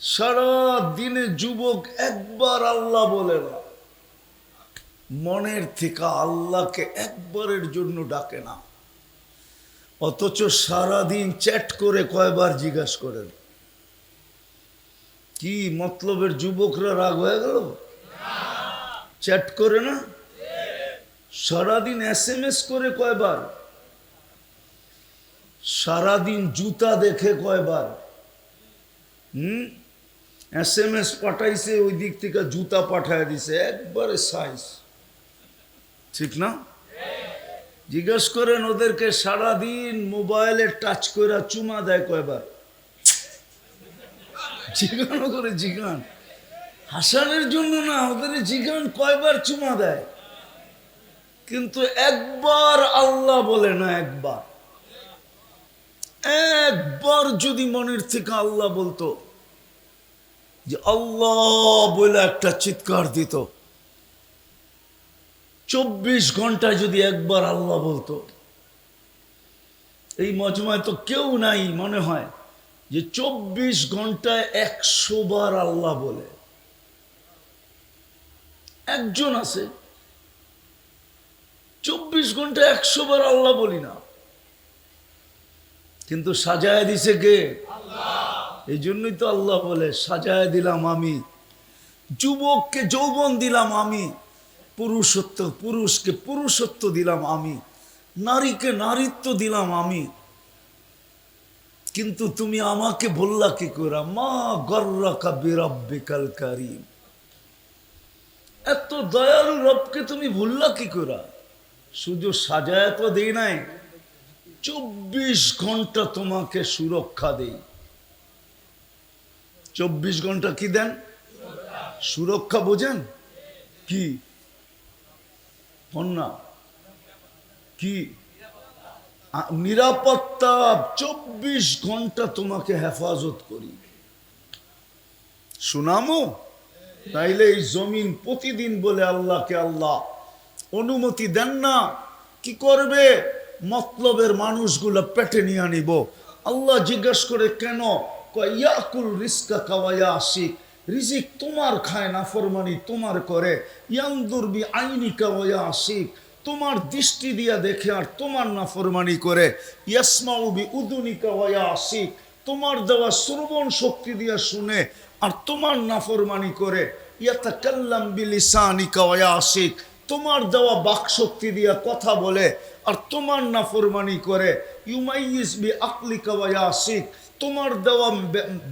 সারা দিনে যুবক একবার আল্লাহ বলে না, মনের থেকে আল্লাহকে একবারের জন্য ডাকে না। অথচ সারাদিন চ্যাট করে কয়বার জিজ্ঞাসা করেন। কি মতলবের যুবকরা রাগ হয়ে গেল? চ্যাট করে না, সারাদিন SMS করে কয়বার, সারাদিন জুতা দেখে কয়বার, SMS পাঠাইছে, ওই দিক থেকে জুতা পাঠায় দিছে, একবারে সাইজ, ঠিক না? জিজ্ঞেস করেন ওদেরকে, সারাদিন মোবাইলে টাচ করে চুমা দেয় কয়বার? জিজ্ঞানো করে জিজ্ঞান, হাসানের জন্য না, ওদের জিজ্ঞান কয়বার চুমা দেয়। কিন্তু একবার আল্লাহ বলে না। একবার যদি মনের থেকে আল্লাহ বলতো, যে আল্লাহ বলে একটা চিৎকার দিত, 24 ঘন্টায় যদি একবার আল্লাহ বলতো। এই মজমায় তো কেউ নাই মনে হয় যে 24 ঘন্টায় 100 বার আল্লাহ বলে। একজন আছে 24 ঘন্টায় 100 বার আল্লাহ বলি না, কিন্তু সাজায় দিছে কে? এই জন্যই তো আল্লাহ বলে, সাজায় দিলাম আমি, যুবককে যৌবন দিলাম আমি, পুরুষকে পুরুষত্ব দিলাম আমি, নারীকে নারীত্ব দিলাম আমি। কিন্তু তুমি আমাকে বললা কি করে, মা গর্রাকা বিরাব্বিকাল কারীম, এত দয়ালু রবকে তুমি ভুললা কি করে? শুধু সাজায় তো দেই নাই, 24 ঘন্টা তোমাকে সুরক্ষা দেই। 24 ঘন্টা কি দেন? সুরক্ষা। বোঝেন কি? না কি নিরাপত্তা? 24 ঘন্টা তোমাকে হেফাজত করি। শুনামো? তাইলে এই জমিন প্রতিদিন বলে আল্লাহকে আল্লাহ অনুমতি দেন না, কি করবে? মতলবের মানুষগুলো পেটে নিয়ে আনিব। আল্লাহ জিজ্ঞাসা করে কেন? ইয়াকুল রিজকা কাওয়া আশিক, রিজিক তোমার খায়, নাফরমানি তোমার করে। ইয়ানদুর বি আইনিকা ওয়া আশিক, তোমার দৃষ্টি দিয়া দেখে আর তোমার নাফরমানি করে। ইয়াসমাউ বি উদুনিকা ওয়া আশিক, তোমার দেওয়া শ্রবণ শক্তি দিয়া শুনে আর তোমার নাফরমানি করে। ইয়াতাকাল্লাম বিলিসানিকা ওয়া আশিক, তোমার দেওয়া বাক শক্তি দিয়া কথা বলে আর তোমার নাফরমানি করে। ইউমাইয়িজ বি আকলিকা ওয়া আশিক, তোমার দেওয়া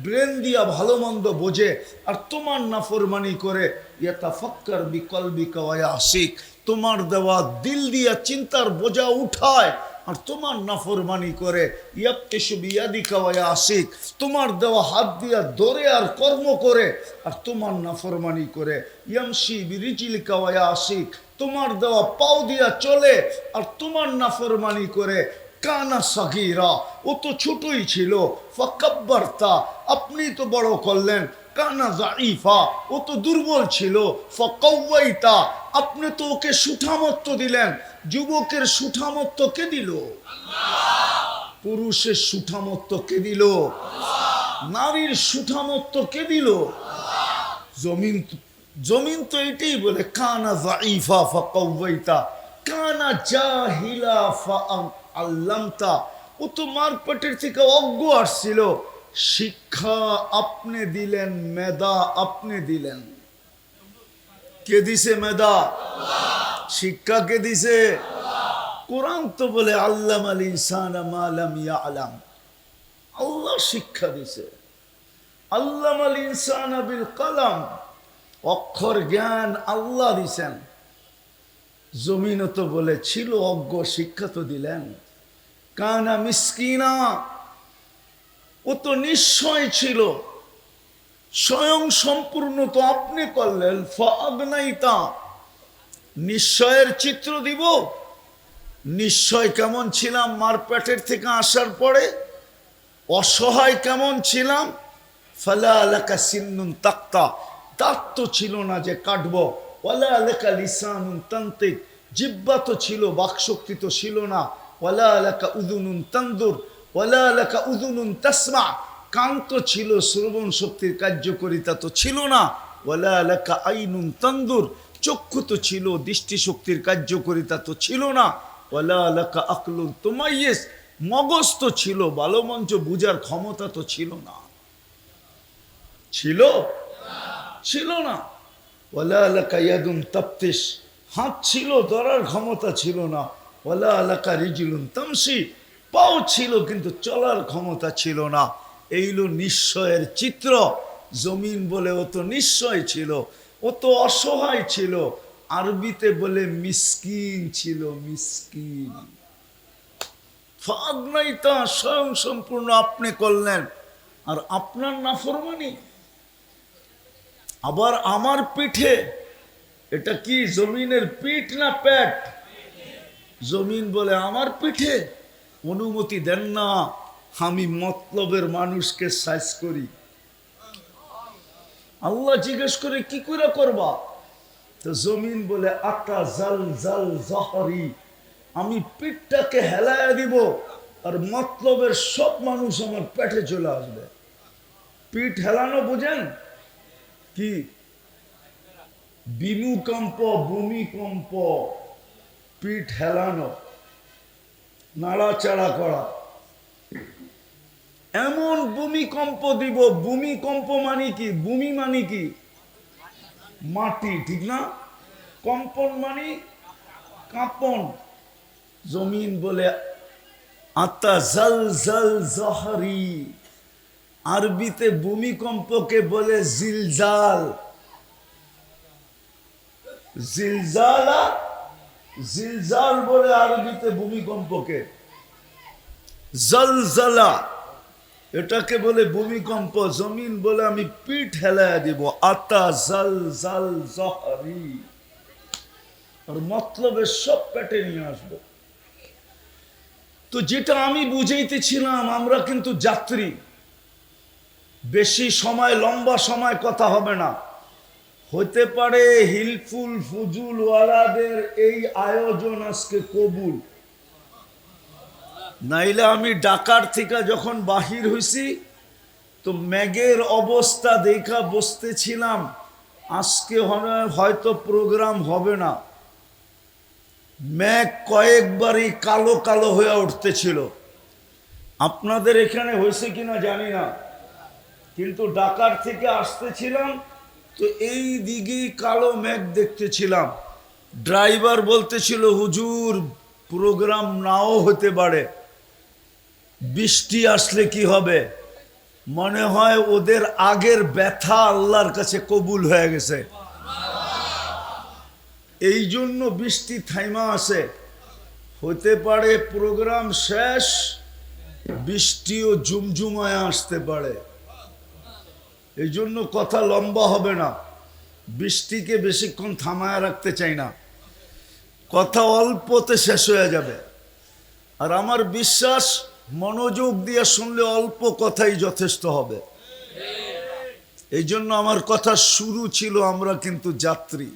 ব্রেন দিয়া ভালো মন্দ বোঝে আর তোমার নাফরমানি করে। ইয়াতাফাক্কার বিকলবিকা ওয়া আশিক, তোমার দেওয়া দিল দিয়া চিন্তার বোঝা উঠায় আর তোমার নাফরমানি করে। ইয়াবতিশু বিয়াদিকা ওয়া আশিক, তোমার দেওয়া হাত দিয়া ধরে আর কর্ম করে আর তোমার নাফরমানি করে। ইয়ামশি বিরিজিলিকা ওয়া আশিক, তোমার দেওয়া পাও দিয়া চলে আর তোমার নাফরমানি করে। কানা সাগীরা, ও তো ছোটই ছিল। ফাকাব্বারতা, আপনি তো বড় করলেন। কানা যাইফা, ও তো দুর্বল ছিল। ফাকাওয়াইতা, আপনি তো ওকে সুঠামত্ব দিলেন। যুবকের সুঠামত্ব কে দিল? পুরুষের সুঠামত্ব কে দিল? নারীর সুঠামত্ব কে দিল? জমিন তো এটাই বলে, কানা যাইফা ফাকাওয়াইতা, কানা জাহিলা ফাআল্লামতা, ও তো মার পেটের থেকে অজ্ঞ আসছিল, শিক্ষা আপনি দিলেন, মেধা আপনি দিলেন। কে দিছে মেধা? শিক্ষা কে দিছে? কোরআন তো বলে আল্লামাল ইনসানা মা লাম ইয়ালাম, আল্লাহ শিক্ষা দিছে। আল্লামাল ইনসানা বিল কলম, অক্ষর জ্ঞান আল্লাহ দিছেন। জমিন তো বলে ছিল অজ্ঞ, শিক্ষা তো দিলেন। কানা মিসকিনা, ও তো নিশ্চয় ছিল, স্বয়ং সম্পূর্ণ তো আপনি করলেন। ফাআগনাইতা, নিশ্চয়ের চিত্র দিব। নিশ্চয় কেমন ছিলাম মার পেটের থেকে আসার পরে? অসহায় কেমন ছিলাম? ফালা লাকা সিন্নুন তাক্তা, দাঁত তো ছিল না যে কাটবো। ওয়ালা লাকা লিসানুন তান্তিক, জিহ্বা তো ছিল, বাকশক্তি তো ছিল না। ওয়ালা লাকা উযুনুন তানদুর, ওয়ালা লাকা উযুনুন তাসমা, কান তো ছিল, শ্রবণ শক্তির কার্যকারিতা তো ছিল না। ওয়ালা লাকা আইনুন তানদুর, চক্ষু তো ছিল, দৃষ্টিশক্তির কার্যকারিতা তো ছিল না। ওয়ালা লাকা আকলুন তুমাইয়িজ, মগজ তো ছিল, ভালো মন্দ বুঝার ক্ষমতা তো ছিল না। ছিল? ছিল না। ওয়ালা লাকা ইয়াদুন তাফতিশ, হাত ছিল, ধরার ক্ষমতা ছিল না। ওয়ালা লাকা রিজলুন তামশি, পাও ছিল কিন্তু চলার ক্ষমতা ছিল না। এইলো নিশ্চয়ের চিত্র। জমিন বলে ও তো নিশ্চয় ছিল, ও তো অসহায় ছিল। আরবিতে বলে মিসকিন ছিল, মিসকিন। ফাগনাইতা, স্বয়ং সম্পূর্ণ আপনি করলেন, আর আপনার নাফরমানি। আবার আমার পিঠে, এটা কি জমিনের পিঠ না পেট? জমিন বলে আমার পিঠে অনুমতি দেন না আমি মতলবের মানুষকে সাইজ করি। আল্লাহ জিজ্ঞেস করে কি করে করবা? তো জমিন বলে আতা জাল জাল জাহরি, আমি পিঠটাকে হেলায়া দিব, আর মতলবের সব মানুষ আমার পেটে চলে আসবে। পিঠ হেলানো বুঝেন কি? বিনুকম্প, ভূমিকম্প, পিঠ হেলানো, নাড়াচাড়া করা। এমন ভূমিকম্প দিব, ভূমিকম্প মানে কি? ভূমি মানে কি? মাটি, ঠিক না? কম্পন মানে কাঁপন। জমিন বলে আতা জাল জাল জাহরি, আরবিতে ভূমিকম্পকে বলে জিলজাল। জিলজালা, জিলজাল বলে আরবিতে ভূমিকম্পকে। জলজলা, এটাকে বলে ভূমিকম্প। জমিন বলে আমি পিঠ হেলায়া দিব, আতা জাল জাল জাহরি, আর মতলবের সব পেটে নিয়ে আসবো। তো যেটা আমি বুঝাইতেছিলাম, আমরা কিন্তু যাত্রী। বেশি সময়, লম্বা সময় কথা হবে না। হতে পারে হিলফুল ফুজুল ওয়ালাদের এই আয়োজন আজকে কবুল, নাইলে আমি ঢাকার থেকে যখন বাহির হইছি তো মেঘের অবস্থা দেখা বসতেছিলাম, আজকে হয়তো প্রোগ্রাম হবে না। মেঘ কয়েকবারই কালো কালো হয়ে উঠতেছিল। আপনাদের এখানে হয়েছে কিনা জানি না, কিন্তু ঢাকার থেকে আসতেছিলাম তো এই দিকেই কালো মেঘ দেখতেছিলাম। ড্রাইভার বলতেছিল হুজুর প্রোগ্রাম নাও হতে পারে, বৃষ্টি আসলে কি হবে? মনে হয় ওদের আগের ব্যথা আল্লাহর কাছে কবুল হয়ে গেছে, এই জন্য বৃষ্টি থাইমা আছে। হতে পারে প্রোগ্রাম শেষ, বৃষ্টিও ঝুমঝুমায় আসতে পারে। এই জন্য কথা লম্বা হবে না, বৃষ্টিকে বেশিক্ষণ থামায় রাখতে চাই না, কথা অল্পতে শেষ হয়ে যাবে। আর আমার বিশ্বাস মনোযোগ দিয়ে শুনলে অল্প কথাই যথেষ্ট হবে। এই জন্য আমার কথা শুরু ছিল, আমরা কিন্তু যাত্রী।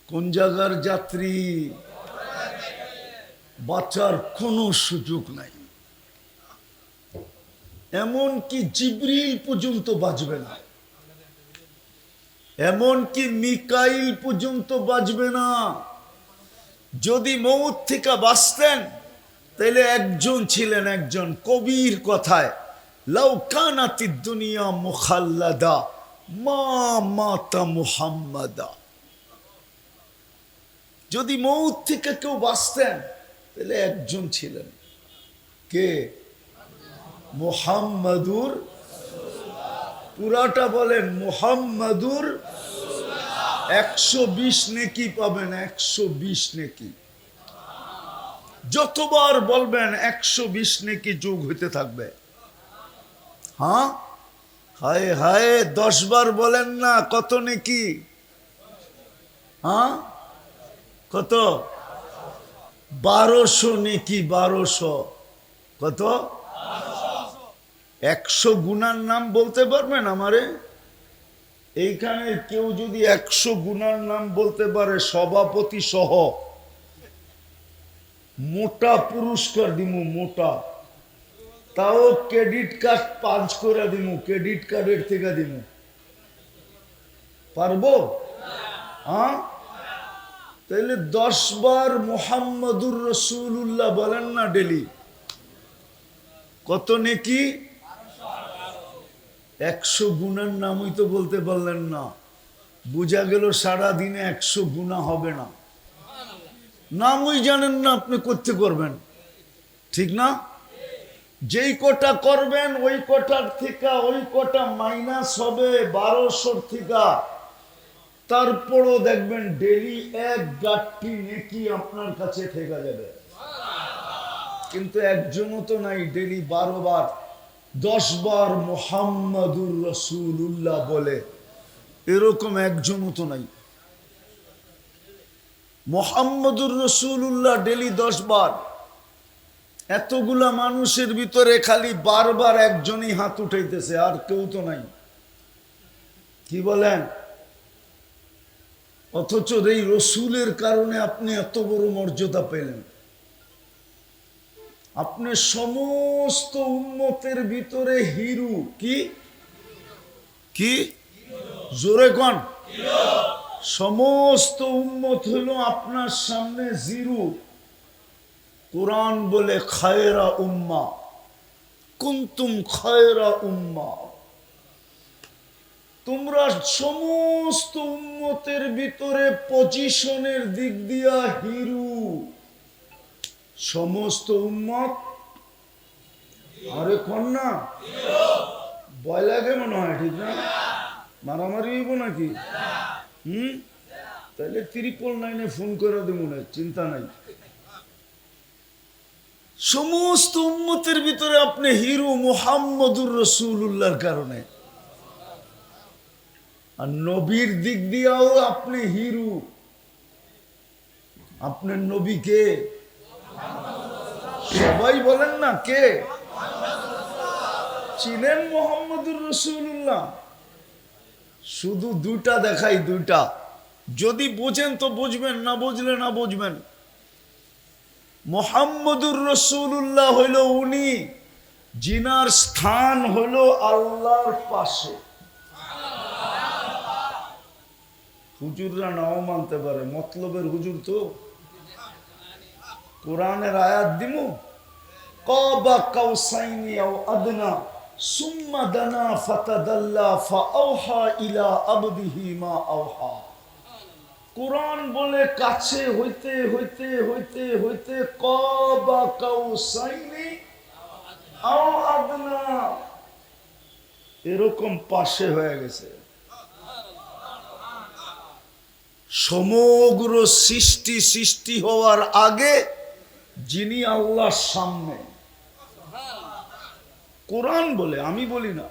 কোন জায়গার যাত্রী? বাঁচার কোনো সুযোগ নাই। এমন কি জিবরিল পর্যন্ত বাঁচবে না, এমন কি মিকাইল পর্যন্ত বাঁচবে না। যদি মৌত থেকে বাঁচতেন তাহলে একজন ছিলেন, একজন কবির কথায়, লাউ কানাতিদ দুনিয়া মুখাল্লাদা মা মাতা মুহাম্মাদা। যদি মৌত থেকে কেউ বাঁচতেন তাহলে একজন ছিলেন, কে? মুহাম্মাদুর, পুরাটা বলেন মুহাম্মাদুর। 120 নেকি পাবেন, 120 নেকি। যতবার বলবেন 120 নেকি যোগ হইতে থাকবে। হ্যাঁ, হায় হায়, 10 বার বলেন না, কত নেকি? হ্যাঁ, কত? 1200 নেকি, 1200। কত? 100 গুনার নাম বলতে পারবেন আমারে? এইখানে কেউ যদি 100 গুনার নাম বলতে পারে, সভাপতি সহ মোটা পুরস্কার দিমু, মোটা। তাও ক্রেডিট কার্ড পাঁচ করে দিমু, ক্রেডিট কার্ডের থেকে দিমু, পারবো? হ্যাঁ, তাহলে 10 বার মুহাম্মাদুর রাসূলুল্লাহ বলেন না ডেলি, কত নেকি? 100 গুণের নামই তো বলতে পারলেন না, বোঝা গেল সারাদিনে 100 গুণা হবে না। নামই জানেন না আপনি করতে করবেন, ঠিক না? যেই কটা করবেন ওই কটার থেকে ওই কটা মাইনাস হবে 1200 থেকে, তারপরও দেখবেন ডেলি 1 গাঁটটি নেকি আপনার কাছে থেকে যাবে। কিন্তু একজনও তো নাই ডেলি 12 বার 10 বার মুহাম্মাদুর রাসূলুল্লাহ বলে, এরকম একজনও তো নাই। মুহাম্মাদুর রাসূলুল্লাহ ডেলি 10 বার, এতগুলা মানুষের ভিতরে খালি বারবার একজনই হাত উঠাইতেছে, আর কেউ তো নাই। কি বলেন? অথচ এই রসুলের কারণে আপনি এত বড় মর্যাদা পেলেন। আপনি সমস্ত উম্মতের ভিতরে হিরু। কি কি জোরে কোন? সমস্ত উম্মত হলো আপনার সামনে জিরু। কুরআন বলে খায়রা উম্মাহ, কুনতুম খায়রা উম্মাহ, তোমরা সমস্ত উম্মতের ভিতরে পজিশনের দিক দিয়া হিরু। সমস্ত উম্মত, আরে কন্যা ভয় লাগে মনে হয়, ঠিক না? মারামারি হইব নাকি? তাহলে 999 ফোন করে দেব না, চিন্তা নাই। সমস্ত উম্মতের ভিতরে আপনি হিরু মুহাম্মাদুর রাসূলুল্লাহর কারণে। আর নবীর দিক দিয়েও আপনি হিরু। আপনার নবী কে? সবাই বলেন না কে? চিনেন মুহাম্মাদুর রাসূলুল্লাহ? শুধু দুইটা দেখাই, দুইটা, যদি বুঝেন তো বুঝবেন, না বুঝলে না বুঝবেন। মুহাম্মাদুর রাসূলুল্লাহ হইল উনি জিনার স্থান হলো আল্লাহর পাশে। হুজুররা নাও মানতে পারে, মতলবের হুজুর তো। কোরআনের আয়াত দিমু, কাবা কাউসাইনি আও আদনা সুম্মা দানা ফাতাদাল্লা ফাআওহা ইলা আবদিহি মা আওহা। কোরআন বলে কাছে হইতে হইতে হইতে হইতে কাবা কাউসাইনি আও আদনা, এরকম পাশে হয়ে গেছে। সমগ্র সৃষ্টি হওয়ার আগে যিনি আল্লাহর সামনে। কোরআন বলে, আমি বলি না।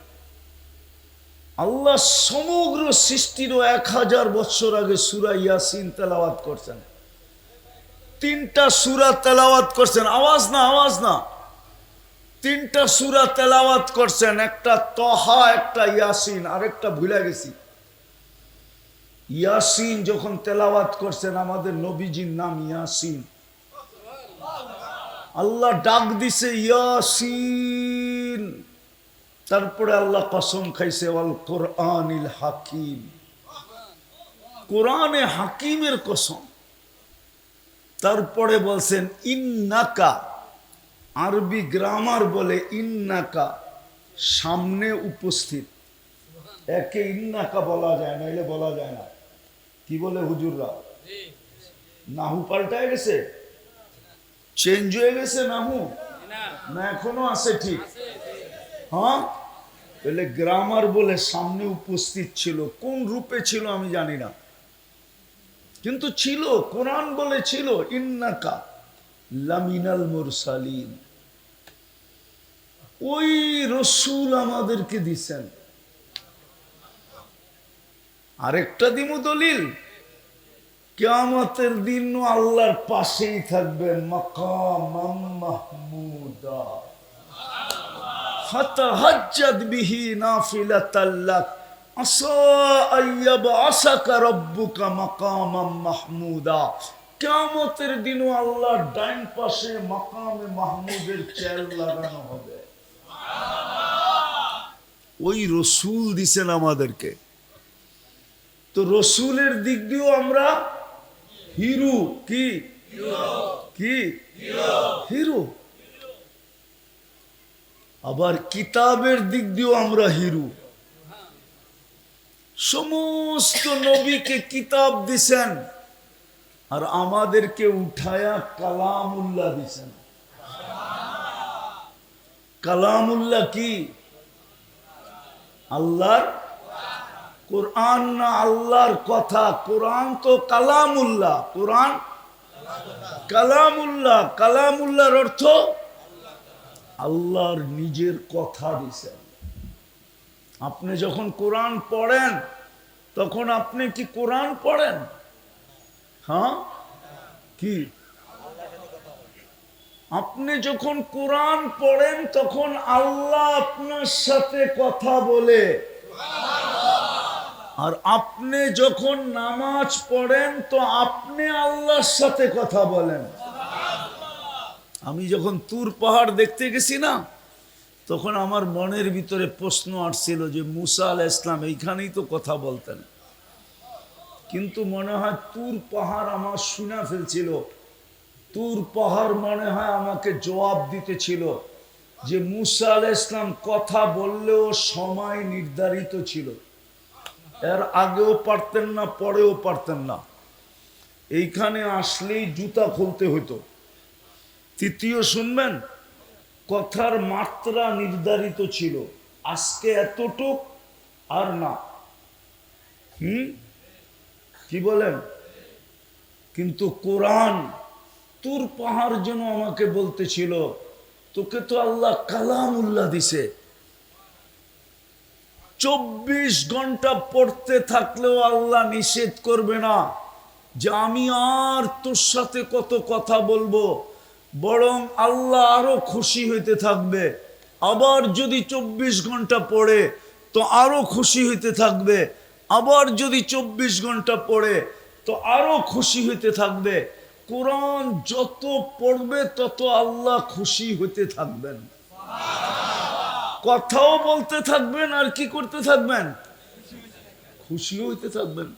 আল্লাহ সমগ্র সৃষ্টির 1000 বছর আগে সূরা ইয়াসিন তেলাওয়াত করছেন। 3টা সূরা তেলাওয়াত করছেন, আওয়াজ না, আওয়াজ না। 3টা সূরা তেলাওয়াত করছেন, একটা তহা, একটা ইয়াসিন, আরেকটা ভুলে গেছি। ইয়াসিন যখন তেলাওয়াত করছেন, আমাদের নবীজির নাম ইয়াসিন। আল্লাহ ডাক দিছে ইয়াসিন, তারপরে আল্লাহ কসম খাইছে ওয়াল কোরআনিল হাকিম, কোরআনে হাকিমের কসম। তারপরে বলছেন ইন্নাকা, আরবি গ্রামার বলে ইন্নাকা সামনে উপস্থিত। একে ইন্নাকা বলা যায়, নাইলে বলা যায় না। কি বলে হুজুররা? নাহু পাল্টায় গেছে, চেঞ্জ হয়ে গেছে নাহু, না এখনো আছে ঠিক? হ্যাঁ, তাহলে গ্রামার বলে সামনে উপস্থিত ছিল। কোন রূপে ছিল আমি জানি না, কিন্তু ছিল। কোরআন বলে ছিল ইন্নাকা লামিনাল মুরসালিন। ওই রসুল আমাদেরকে দিছেন। আরেকটা দিমু দলিল, কিয়ামতের দিন আল্লাহর পাশেই থাকবেন, মাকামাম মাহমুদা ফাতাহাজ্জাদ বিহি নাফিলাতাল লাক আসা আইয়াবআসাকা রাব্বুকা মাকামাম মাহমুদা। কিয়ামতের দিন আল্লাহর ডাইন পাশে মাকামে মাহমুদের চেয়ার লাগানো হবে। ওই রসুল দিছেন আমাদেরকে। তো রসুলের দিক দিয়েও আমরা হিরো। কি কি হিরো। আবার কিতাবের দিক দিয়েও আমরা হিরো। সমস্ত নবীকে কিতাব দিছেন আর আমাদেরকে উঠায়া কালামুল্লাহ দিছেন। কালামুল্লাহ কি? আল্লাহর কোরআন না আল্লাহর কথা। কোরআন তো কালামুল্লাহ। কোরআন কালামুল্লাহ। কালামুল্লাহর অর্থ আল্লাহর নিজের কথা দিছেন। আপনি যখন কোরআন পড়েন তখন আপনি কি কোরআন পড়েন? হ্যাঁ কি? আপনি যখন কোরআন পড়েন তখন আল্লাহ আপনার সাথে কথা বলে। আর আপনি যখন নামাজ পড়েন তো আপনি আল্লাহর সাথে কথা বলেন। আমি যখন তুর পাহাড় দেখতে গেছি না, তখন আমার মনের ভিতরে প্রশ্ন আসছিল যে মুসা আলাইহিস সালাম এইখানেই তো কথা বলতেন, কিন্তু মনে হয় তুর পাহাড় আমার শুনে ফেলছিল। তুর পাহাড় মনে হয় আমাকে জবাব দিতেছিল যে মুসা আলাইহিস সালাম কথা বললেও সময় নির্ধারিত ছিল, এর আগেও পারতেন না, পরেও পারতেন না। এইখানে আসলেই জুতা খুলতে হতো। তৃতীয় শুনবেন, কথার মাত্রা নির্ধারিত ছিল, আজকে এতটুক আর না। কি বলেন? কিন্তু কোরআন তুর পাহাড় যেন আমাকে বলতেছিল তোকে তো আল্লাহ কালামুল্লাহ দিছে। 24 ঘন্টা পড়তে থাকলেও আল্লাহ নিষেধ করবে না যে আমি আর তোর সাথে কত কথা বলবো, বরং আল্লাহ আরো খুশি হইতে থাকবে। আবার যদি 24 ঘন্টা পড়ে তো আরো খুশি হইতে থাকবে। আবার যদি 24 ঘন্টা পড়ে তো আরো খুশি হইতে থাকবে। কোরআন যত পড়বে তত আল্লাহ খুশি হইতে থাকবেন। কথাও বলতে থাকবেন আর কি করতে থাকবেন? খুশি হইতে থাকবেন।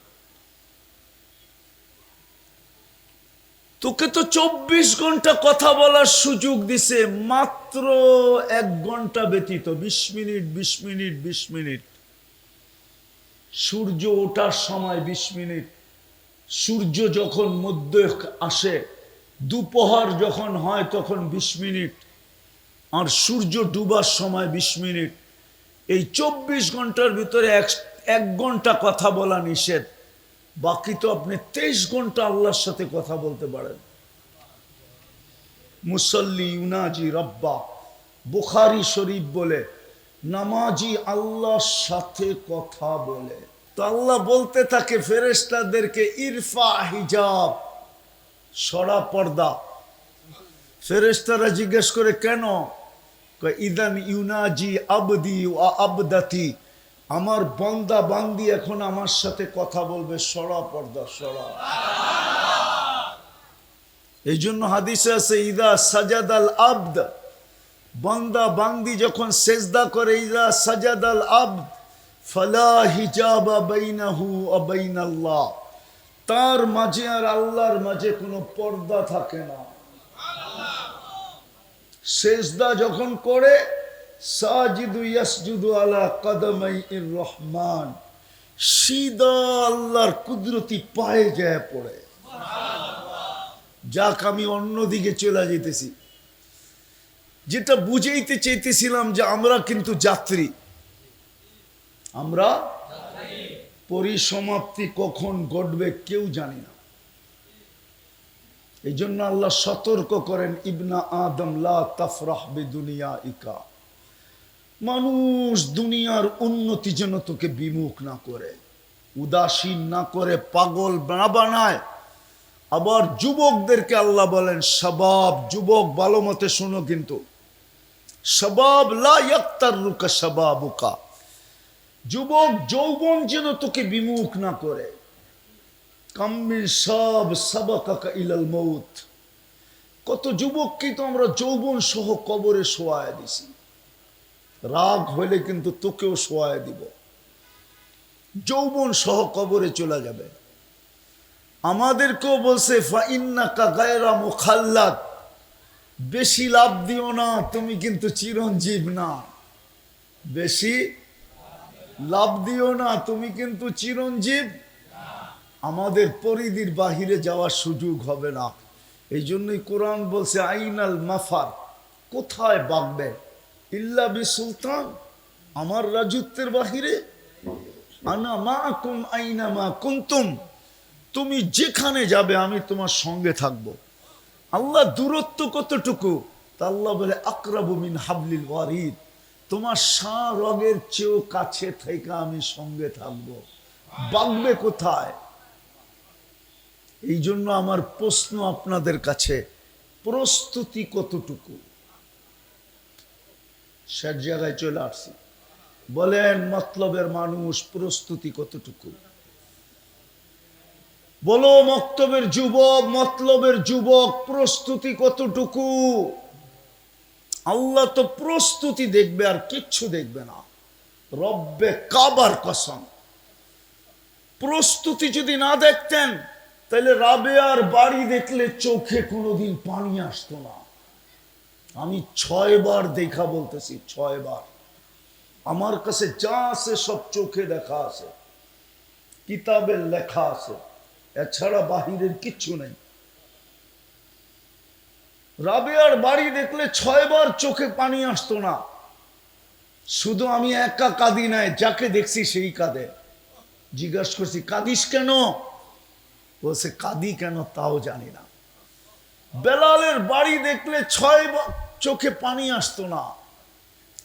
তোকে তো 24 ঘন্টা কথা বলার সুযোগ দিছে, মাত্র 1 ঘন্টা ব্যতীত 20 মিনিট 20 মিনিট 20 মিনিট। সূর্য ওঠার সময় 20 মিনিট, সূর্য যখন মধ্যে আসে, দুপুর যখন হয় তখন 20 মিনিট, আর সূর্য ডুবার সময় 20 মিনিট। এই 24 ঘন্টার ভিতরে 1 ঘন্টা কথা বলা নিষেধ। বাকি তো আপনি 23 ঘন্টা আল্লাহর সাথে কথা বলতে পারেন। মুসল্লি ইউনাজি রব্বা, বুখারী শরীফ বলে নামাজি আল্লাহর সাথে কথা বলে। তো আল্লাহ বলতে থাকে ফেরেশতাদেরকে ইরফা হিজাব, সরা পর্দা। ফেরেশতারা জিজ্ঞেস করে কেন? ইদান ইউনাজি আবদি ওয়া আবদাতি, আমার বান্দা বান্দি এখন আমার সাথে কথা বলবে, সরা পর্দা, সরা। এই জন্য হাদিসে আছে ইদা সাজাদাল আবদ, বান্দা বান্দি যখন সেজদা করে, ইদা সাজাদাল আবদ ফালা হিজাবা বাইনাহু ওয়া বাইনাল্লাহ, তার মাঝে আর আল্লাহর মাঝে কোনো পর্দা থাকে না। সেজদা যখন করে সাজিদু ইয়াসজুদু আলা কদমাইর রহমান, সিদা আল্লাহর কুদরতি পায়ে যায় পড়ে। যাক, আমি অন্যদিকে চলে যেতেছি। যেটা বুঝাইতে চাইতেছিলাম যে আমরা কিন্তু যাত্রী, আমরা পরিসমাপ্তি কখন ঘটবে কেউ জানি না। এই জন্য আল্লাহ সতর্ক করেন ইবনা আদম লা তাফরাহ বিদুনিয়াইকা, মানুষ দুনিয়ার উন্নতি যেন তোকে বিমুখ না করে, উদাসীন না করে, পাগল না বানায়। আবার যুবকদেরকে আল্লাহ বলেন শাবাব, যুবক ভালো মতে শোনো, কিন্তু শাবাব লা ইয়াক্তারুকা শাবাবুকা, যুবক যৌবন যেন তোকে বিমুখ না করে। কাম্মিন সাব সাবাকাকা ইলাল মউত, কত যুবককে তো আমরা যৌবন সহ কবরে শোয়ায় দিছি। রাগ হইলে কিন্তু তোকেও শোয়ায় দিব, যৌবন সহ কবরে চলে যাবে। আমাদেরকেও বলছে ফাইন্নাকা গায়রা মুখাল্লাদ, বেশি লাভ দিও না, তুমি কিন্তু চিরঞ্জীব না। বেশি লাভ দিও না, তুমি কিন্তু চিরঞ্জীব। আমাদের পরিধির বাহিরে যাওয়ার সুযোগ হবে না। এই জন্যই কোরআন বলছে আইনাল মাফার, কোথায় বাগবে, ইল্লা বি সুলতান, আমার রাজত্বের বাহিরে। আনা মাকুম আইনা মা কুনতুম, তুমি যেখানে যাবে আমি তোমার সঙ্গে থাকব। আল্লাহ দূরত্ব কতটুকু, তা আল্লাহ বলে আকরাবু মিন হাবলিল ওয়ারিদ, তোমার রগের চেয়েও কাছে থেকে আমি সঙ্গে থাকব। বাগবে কোথায়? এই জন্য আমার প্রশ্ন আপনাদের কাছে, প্রস্তুতি কতটুকু? শেষ জায়গায় চলে আসছি। বলেন মতলবের মানুষ, প্রস্তুতি কতটুকু? বলো মক্তবের যুবক, মতলবের যুবক, প্রস্তুতি কতটুকু? আল্লাহ তো প্রস্তুতি দেখবে, আর কিচ্ছু দেখবে না। রব্বে কাবার কসম, প্রস্তুতি যদি না দেখতেন তাহলে রাবেয়ার বাড়ি দেখলে চোখে কোনোদিন পানি আসতো না। আমি 6 বার দেখা বলতেছি, 6 বার। আমার কাছে যা আছে সব চোখে দেখা আছে, কিতাবের লেখা আছে, এছাড়া বাহিরের কিচ্ছু নেই। রাবেয়ার বাড়ি দেখলে 6 বার চোখে পানি আসতো না। শুধু আমি একা কাঁদি নাই, যাকে দেখছি সেই কাঁদে। জিজ্ঞাসা করছি কাঁদিস কেন? বলছে কাঁদি কেন তাও জানি না। বেলালের বাড়ি দেখলে 6 বার চোখে পানি আসতো না।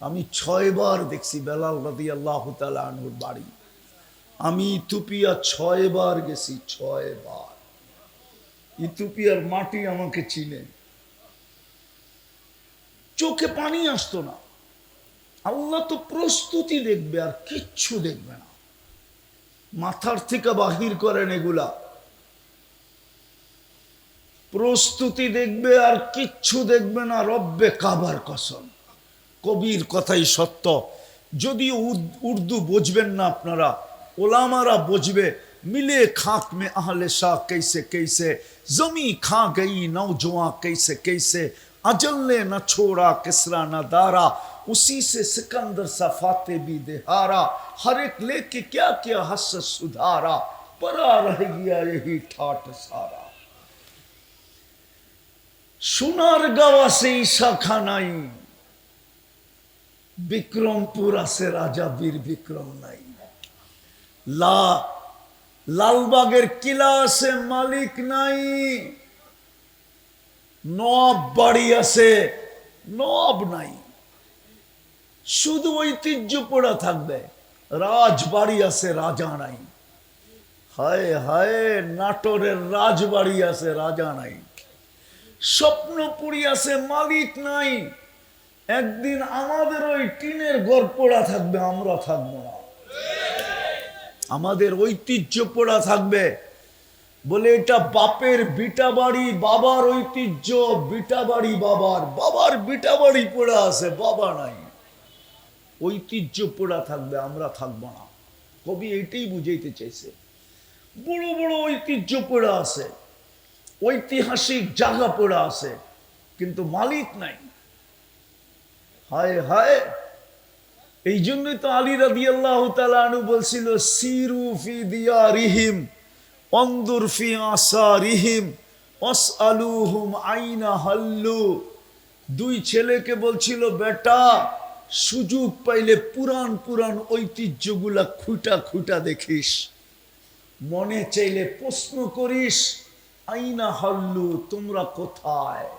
আমি 6 বার দেখছি বেলাল রাদিয়াল্লাহু তাআলা আনহুর বাড়ি। আমি ইথিওপিয়া 6 বার গেছি, 6 বার। ইথিওপিয়ার মাটি আমাকে চিনে। চোখে পানি আসতো না। আল্লাহ তো প্রস্তুতি দেখবে, আর কিচ্ছু দেখবে না। মাথার থেকে বাহির করেন এগুলা। প্রস্তুতি দেখবে, আর কিচ্ছু দেখবে না। রব্বে কাবার কসম, কবির কথাই সত্য। যদিও উর্দু বুঝবেন না আপনারা, ওলামারা বুঝবে। মিলে খাক মে আহলে শাহ कैसे कैसे, जमी खा गई नौजवां कैसे कैसे, अजल ने न छोड़ा किसरा न दारा, उसी से सिकंदर सा फाते भी देहारा, हर एक लेके क्या क्या हसरत सुधारा, परा रह गया यही ठाट सारा। সোনার গাঁও আছে শাখা নাই, বিক্রমপুর আছে রাজা বীর বিক্রম নাই। লালবাগের কিলা আছে মালিক নাই। নব বাড়ি আছে, নব নাই। শুধু ঐতিহ্য পড়া থাকবে। রাজবাড়ি আছে, রাজা নাই। হায় হায়, নাটোরের রাজবাড়ি আছে, রাজা নাই। স্বপ্নপুরী আছে, মালিক নাই। একদিন আমাদের ওই টিনের ঘর পড়া থাকবে, আমরা থাকবো না। আমাদের ঐতিহ্য পড়া থাকবে। বলে এটা বাপের বিটা বাড়ি, বাবার ঐতিহ্য, বিটা বাড়ি বাবার, বাবার বিটা বাড়ি পড়া আছে, বাবা নাই। ঐতিহ্য পড়া থাকবে, আমরা থাকবো না। কবি এটাই বুঝাইতে চাইছে। বড় বড় ঐতিহ্য পড়া আছে, ঐতিহাসিক জায়গা পড়া আছে, কিন্তু মালিক নাই। হায় হায়। এই জন্যই তো আলী রাদিয়াল্লাহু তাআলা আনহু বলছিল সিরু ফি দিয়ারিহিম অনদুর ফি আসারিহিম ওয়াসআলুহুম আইনা হাল্লু। 2 ছেলেকে বলছিল বেটা, সুযোগ পাইলে পুরান পুরান ঐতিহ্যগুলা খুঁটা খুঁটা দেখিস, মনে চাইলে প্রশ্ন করিস, আইনা হাল্লু, তোমরা কোথায়?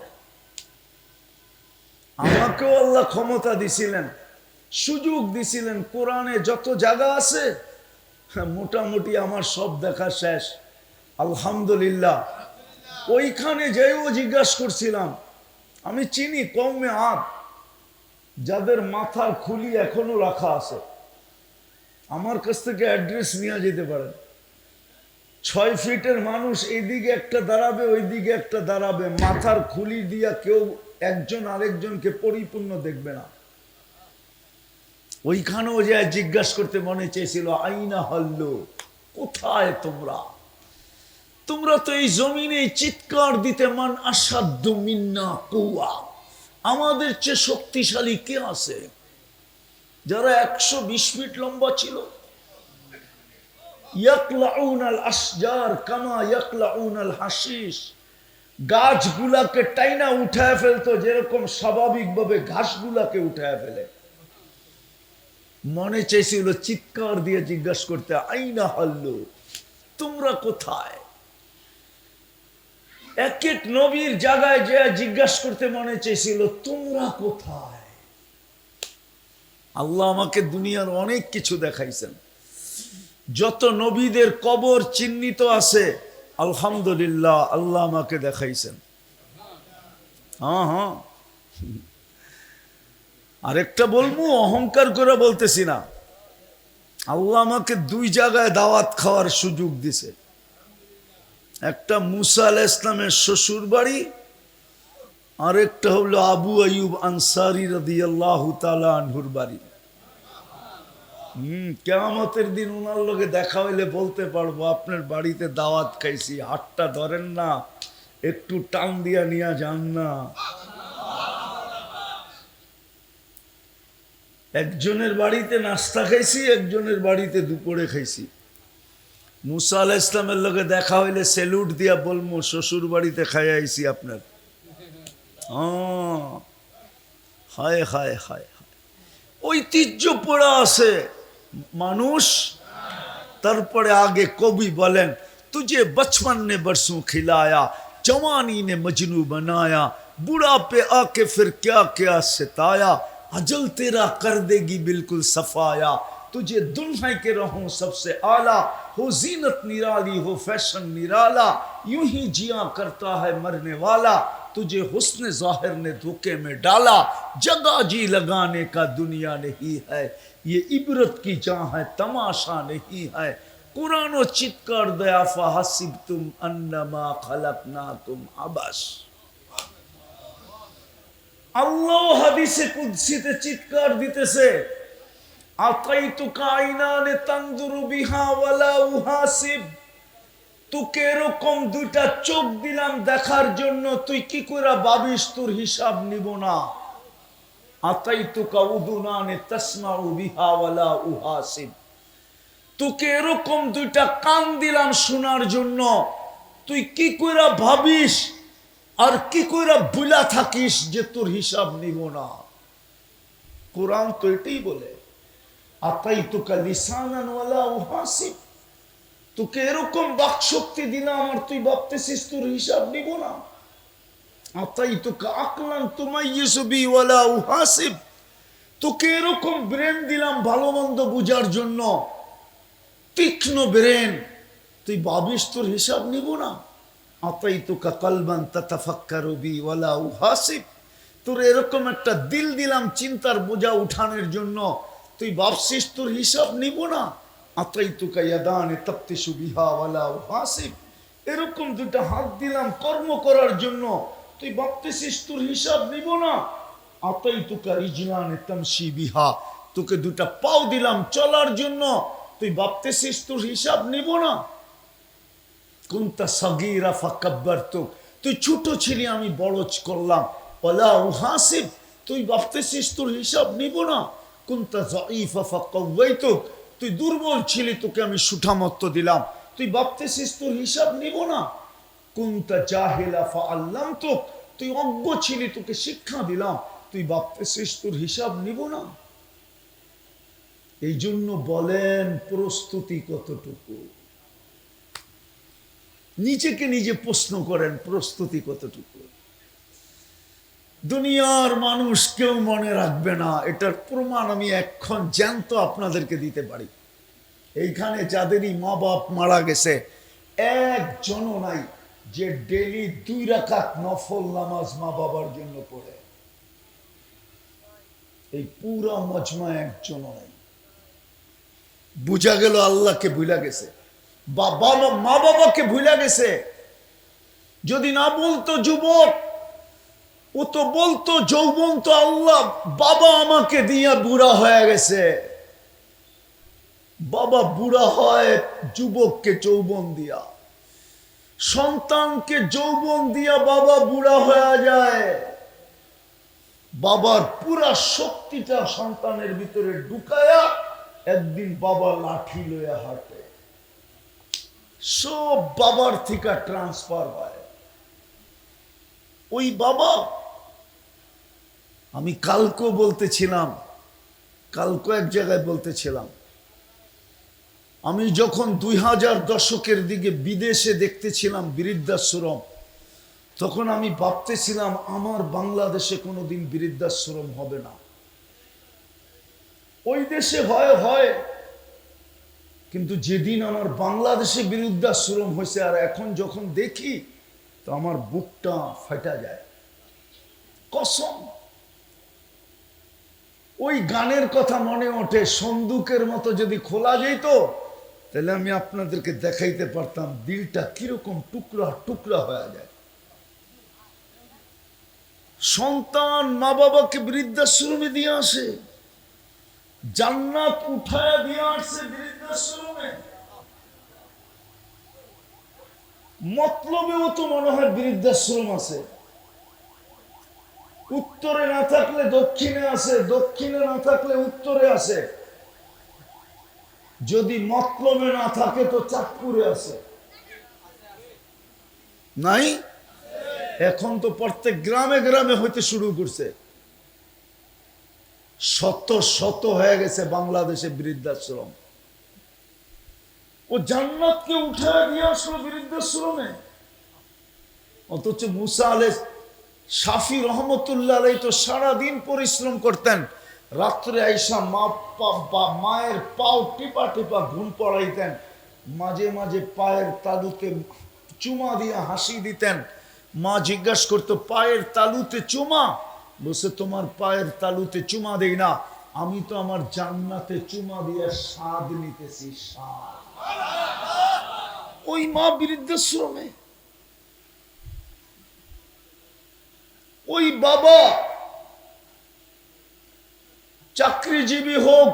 আমাকেও আল্লাহ ক্ষমতা দিছিলেন, সুযোগ দিছিলেন। কোরআনে যত জায়গা আছে মোটামুটি আমার সব দেখা শেষ, আলহামদুলিল্লাহ। ওইখানে যেও জিজ্ঞাসা করছিলাম, আমি চিনি কওমে আদ, যাদের মাথার খুলি এখনো রাখা আছে। আমার কাছ থেকে অ্যাড্রেস নিয়ে যেতে পারেন। 6 ফিটের মানুষ এইদিকে একটা দাঁড়াবে, ওইদিকে একটা দাঁড়াবে, মাথার খুলি দিয়া কেউ একজন আরেকজনকে পরিপূর্ণ দেখবে না। ওইখানেও যে জিজ্ঞাসা করতে মনে চেয়েছিল, আইনা হল্লো, কোথায় তোমরা? তোমরা তো এই জমিনে চিৎকার দিতে, মান আসাধ্য মিন্না কুয়া, আমাদের চেয়ে শক্তিশালী কে আছে? যারা 120 ফিট লম্বা ছিল, ইয়াকলাউনাল আশজার কামা ইয়াকলাউনাল হাশিশ, গাছগুলাকে টাইনা উঠায় ফেলতো যেরকম স্বাভাবিকভাবে ঘাসগুলাকে উঠায় ফেলে। মনে চাইছিল চিৎকার দিয়ে জিজ্ঞাসা করতে, আইনা হল্লো, তোমরা কোথায়? এক এক নবীর জায়গায় যে জিজ্ঞাসা করতে মনে চাইছিল, তোমরা কোথায়? আল্লাহ আমাকে দুনিয়ার অনেক কিছু দেখাইছেন। যত নবীদের কবর চিহ্নিত আছে, আলহামদুলিল্লাহ আল্লাহ আমাকে দেখাইছেন। হ্যাঁ হ্যাঁ, আরেকটা বলবো, অহংকার করে বলতেছি না, আল্লাহ আমাকে 2 জায়গায় দাওয়াত খাওয়ার সুযোগ দিছে। একটা মুসা আলাইহিস সালামের শ্বশুর বাড়ি, আরেকটা হলো আবু আইয়ুব আনসারী রাদিয়াল্লাহু তাআলা আনহুর বাড়ি। কিয়ামতের দিন ওনার লগে দেখা হইলে বলতে পারবো, আপনার বাড়িতে দাওয়াত খাইছি, হাতটা ধরেন না, একটু টান দিয়া নিয়ে যান না। একজনের বাড়িতে নাস্তা খাইছি, একজনের বাড়িতে দুপুরে খাইছি। মুসা আলাইহিস সালামের লগে দেখা হইলে সেলুট দিয়া বলবো, শ্বশুর বাড়িতে খাই আইছি আপনার। হায় হায় হায়, ঐতিহ্য পড়া আছে মানুষ। তারপরে আগে কবি বলেন, तुझे बचपन ने बरसों खिलाया, जवानी ने मजनू बनाया, बुढ़ा पे आके फिर क्या क्या सताया, अजल तेरा कर देगी बिल्कुल सफाया, तुझे दुल्हन के रहूं सबसे आला, हो जीनत निराली हो फैशन निराला, यूं ही जिया करता है मरने वाला, तुझे हुस्न जाहिर ने धोखे में डाला, जगह जी लगाने का दुनिया नहीं है, ये इबरत की जहाँ है तमाशा नहीं है, कुरान ও চিৎকার দেয়া ফাহাসিবতুম আন্নামা খালাকনাকুম আবাস। আল্লাহ হাদিসে কুদসিতে চিৎকার দিতেছে, আতাইতুকা আইনানে তানজুরু বিহা ওয়ালা উহাসিব, তোকে এরকম 2টা চোখ দিলাম দেখার জন্য, তুই কি করে ভাবিস তোর হিসাব নিব না? আতাইতুকা উদুনানে তাসমাউ বিহা ওয়ালা উহাসিব, তোকে এরকম 2টা কান দিলাম শোনার জন্য, তুই কি কইরা ভাবিস আর কি কইরা ভুলা থাকিস যে তোর হিসাব নিব না? কোরআন তো এটাই বলে, আতাইতুকা লিসানান ওয়ালা উহাসিব, তোকে এরকম বাকশক্তি দিলাম আর তুই ভাবতেছিস তোর হিসাব নিব না? আতাইতুকা আকলান তুমাইয়িসু বি ওয়ালা উহাসিব, তোকে এরকম ব্রেন দিলাম ভালো মন্দ বুঝার জন্য, তীক্ষ্ণ ব্রেন, তুই ভাবিস তোর হিসাব নিব না? আতাইতুকা কলবান তাতাফাক্কারু বি ওয়ালা উহাসিব, তোর এরকম একটা দিল দিলাম চিন্তার বোঝা উঠানোর জন্য, তুই ভাবছিস তোর হিসাব নিব না? আতাইতুকা ইয়াদানে তাফতিশু বিহা ওয়ালা উহাসিব, এরকম 2টা হাত দিলাম কর্ম করার জন্য, তুই ভাবতেছিস তোর হিসাব নিব না? আতাইতুকা রিজলানে তামশি বিহা, তোকে 2টা পাও দিলাম চলার জন্য, তুই ভাবতেছিস তোর হিসাব নিব না? কুনতা সাগীরা ফাকাব্বারতুক, তুই ছোট ছিলি আমি বড় করলাম, ওয়ালা উহাসিব, তুই ভাবতেছিস তোর হিসাব নিব না? কুনতা যায়ীফা ফাকাওয়াইতুক, তুই দুর্বল ছিলি তোকে আমি সুঠামত্ব দিলাম, তুই ভাবতেছিস তোর হিসাব নিব না? কুনতা জাহিলা ফাআল্লামতুক, তুই অজ্ঞ ছিলি তোকে শিক্ষা দিলাম, তুই ভাবতেছিস তোর হিসাব নিব না? এই জন্য বলেন প্রস্তুতি কতটুকু? নিজেকে নিজে প্রশ্ন করেন, প্রস্তুতি কতটুকু? দুনিয়ার মানুষ কেউ মনে রাখবে না, এটার প্রমাণ আমি এখন জ্যান্ত আপনাদেরকে দিতে পারি। এইখানে যাদেরই মা বাপ মারা গেছে, একজনও নাই যে ডেলি 2 রাকাত নফল নামাজ মা বাবার জন্য পড়ে। এই পুরা মজমা একজনও নাই। বুঝা গেল আল্লাহকে ভুলা গেছে, মা বাবাকে ভুলা গেছে। যদি না বলতো যুবক, ও তো বলতো যৌবন তো আল্লাহ বাবা আমাকে দিয়া বুড়া হয়ে গেছে। বাবা বুড়া হয় যুবককে যৌবন দিয়া, সন্তানকে যৌবন দিয়া বাবা বুড়া হয়ে যায়। বাবার পুরা শক্তিটা সন্তানের ভিতরে ঢুকায়া একদিন বাবা লাঠি লইয়া হাঁটে, সব বাবার থেকে ট্রান্সফার হয়। ওই বাবা, আমি কালকেও বলতেছিলাম, কালকে এক জায়গায় বলতেছিলাম, আমি যখন 2000 দশকের দিকে বিদেশে দেখতেছিলাম বৃদ্ধাশ্রম, তখন আমি ভাবতেছিলাম আমার বাংলাদেশে কোনোদিন বৃদ্ধাশ্রম হবে না। ওই দেশে হয়, কিন্তু যেদিন আমার বাংলাদেশে বৃদ্ধাশ্রম হয়েছে আর এখন যখন দেখি তো আমার বুকটা ফাটা যায়। কসম, ওই গানের কথা মনে ওঠে, সন্দুকের মতো যদি খোলা যেত তাহলে আমি আপনাদেরকে দেখাইতে পারতাম দিলটা কিরকম টুকরা টুকরা হয়ে যায়। সন্তান মা বাবাকে বৃদ্ধাশ্রমে দিয়ে আসে, জান্নাত উঠায় দিয়ে আসছে বৃদ্ধাশ্রমে। মতলবেও তো মনে হয় বৃদ্ধাশ্রম আছে, উত্তরে না থাকলে দক্ষিণে আছে, দক্ষিণে না থাকলে উত্তরে আছে, যদি মতলবে না থাকে তো চাঁদপুরে আছে, নাই? এখন তো প্রত্যেক গ্রামে গ্রামে হইতে শুরু করছে, শত শত হয়ে গেছে বাংলাদেশে বৃদ্ধাশ্রম। ও জান্নাতকে উঠায় দিয়ে আসলো বৃদ্ধাশ্রমে। অথচ মুসা আলাইহিস শাফি রহমতুল্লাহ আলাইহি তো সারাদিন পরিশ্রম করতেন, রাত্রে আইসা মায়ের পাও টিপা টিপা ঘুম পড়াইতেন, মাঝে মাঝে পায়ের তালুতে চুমা দিয়ে হাসি দিতেন। মা জিজ্ঞাসা করতো পায়ের তালুতে চুমা? বলছে তোমার পায়ের তালুতে চুমা দেই না, আমি তো আমার জান্নাতে চুমা দিয়ে স্বাদ নিতেছি, স্বাদ। ওই মা বৃদ্ধাশ্রমে, ওই বাবা চাকরিজীবী হোক,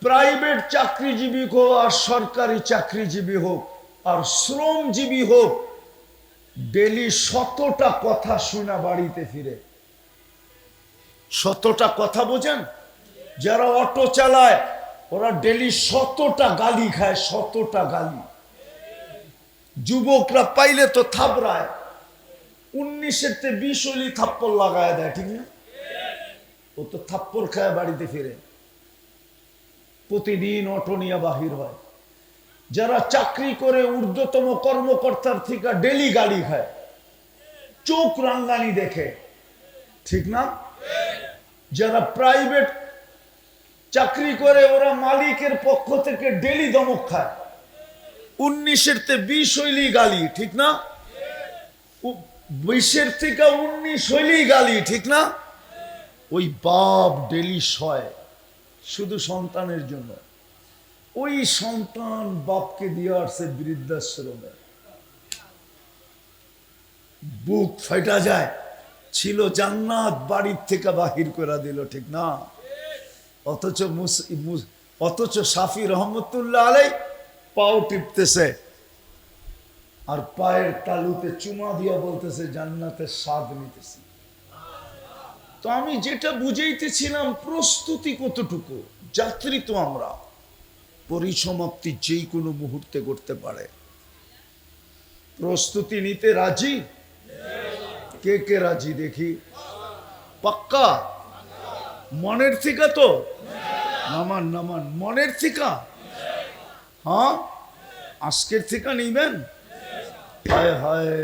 প্রাইভেট চাকরিজীবী হোক আর সরকারি চাকরিজীবী হোক আর শ্রমজীবী হোক, ডেলি 100টা কথা শোনা বাড়িতে ফিরে। 100টা কথা বোঝেন? যারা অটো চালায় ওরা ডেলি 100টা গালি খায়, 100টা গালি। যুবকরা পাইলে তো থাবড়ায়, 19-এর তে 20 হলি থাপ্পড় লাগায় দেয়, ঠিক না? ও তো থাপ্পড় খায় বাড়িতে ফিরে, প্রতিদিন অটো নিয়ে বাহির হয়। যারা চাকরি করে ঊর্ধ্বতম কর্মকর্তার থেকে ডেলি গালি খায়, চোখ রাঙ্গানি দেখে, ঠিক না? যারা প্রাইভেট চাকরি করে ওরা মালিকের পক্ষ থেকে ডেলি ধমক খায়, 19-এর তে 20 হইলি গালি, ঠিক না? 20-এর থেকে 19 হইলি গালি, ঠিক না? ওই বাপ ডেলি সয় শুধু সন্তানের জন্য। ওই সন্তান বাপকে দিয়ে আসছে বৃদ্ধাশ্রমে, বুক ফাটা যায়। ছিল জান্নাত, বাড়ির থেকে বাহির করে দিল, ঠিক না? অথচ শাফি রহমতুল্লাহ আলাইহি পাও টিপতেছে আর পায়ের তালুতে চুমা দিয়া বলতেছে জান্নাতের স্বাদ নিতেছি। তো আমি যেটা বুঝাইতেছিলাম, প্রস্তুতি কতটুকু? যাত্রী তো আমরা, পরিসমাপ্তি যেই কোনো মুহূর্তে করতে পারে। প্রস্তুতি নিতে রাজি? কে কে রাজি দেখি? পাক্কা? মনের থেকে তো? নামান নামান, মনের থেকে? হ্যাঁ, আজকের থেকে নিবেন? হায় হায়,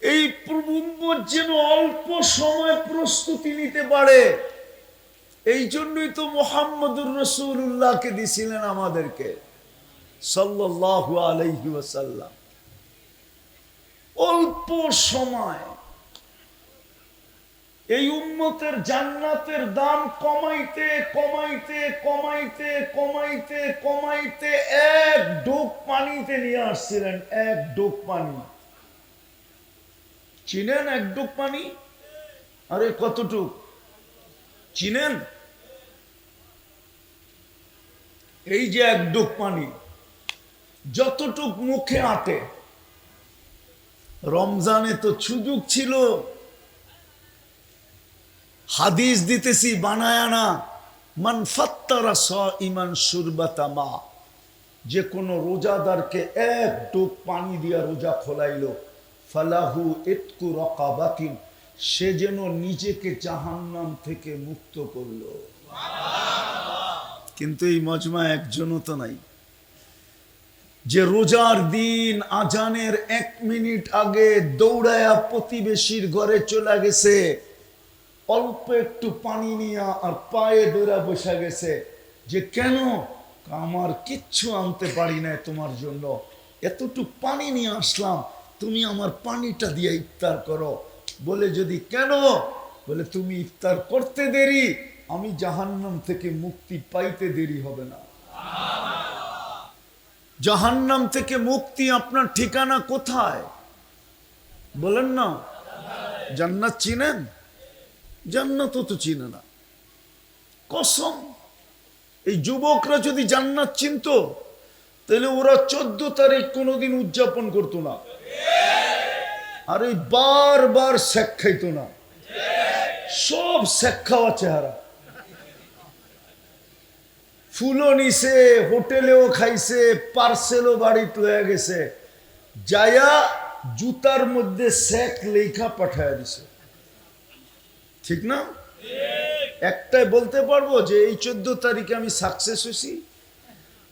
এই প্রভুম্বর যেন অল্প সময় প্রস্তুতি নিতে পারে। এই জন্যই তো মুহাম্মদুর রাসূলুল্লাহকে দিছিলেন আমাদেরকে সাল্লাল্লাহু আলাইহি ওয়াসাল্লাম। অল্প সময় এই উম্মতের জান্নাতের দাম কমাইতে কমাইতে কমাইতে কমাইতে কমাইতে এক ডোক পানিতে নিয়ে আসছিলেন, এক ডোক পানি। চিনেন এক ডুব পানি? আরে কতটুক চিনেন? এই যে এক ডুব পানি যতটুক মুখে আটে, রমজানে তো সুযোগ ছিল, হাদিস দিতেছি বানায় না, মান ফাত্তারা সাইমান শুরবাতা মা, যে কোনো রোজাদারকে এক ডুব পানি দিয়া রোজা খোলাইলো, ফালাহু ইতকু রাকাবাতিন, সে যেন নিজেকে জাহান্নাম থেকে মুক্ত করলো। কিন্তু এই মজমা একজনও তো নাই যে রোজার দিন আজানের 1 মিনিট আগে দৌড়ায়া প্রতিবেশীর ঘরে চলে গেছে, অল্প একটু পানি নিয়ে আর পায়ে ধরে বসে গেছে, যে কেন? আমার কিচ্ছু আনতে পারি না তোমার জন্য, এতটুকু পানি নিয়ে আসলাম, তুমি আমার পানিটা দিয়ে ইফতার করো। বলে যদি কেন? বলে তুমি ইফতার করতে দেরি, আমি জাহান্নাম থেকে মুক্তি পাইতে দেরি হবে না। জাহান্নাম থেকে মুক্তি আপনার ঠিকানা কোথায় বলেন না? জান্নাত চিনেন? জান্নাত তো চিনে না। কসম, এই যুবকরা যদি জান্নাত চিনতো তাহলে ওরা 14 তারিখ কোনোদিন উদযাপন করতো না, আর এই বারবার শেখ খাইতো না। সব শেখ খাওয়া চেহারা, ফুলও নিছে, হোটেলেও খাইছে, পার্সেলও বাড়িতে লয়ে গেছে, যায়া জুতার মধ্যে শেখ লেখা পাঠায় দিছে। ঠিক না? একটাই বলতে পারবো যে এই 14 তারিখে আমি সাকসেস হয়েছি,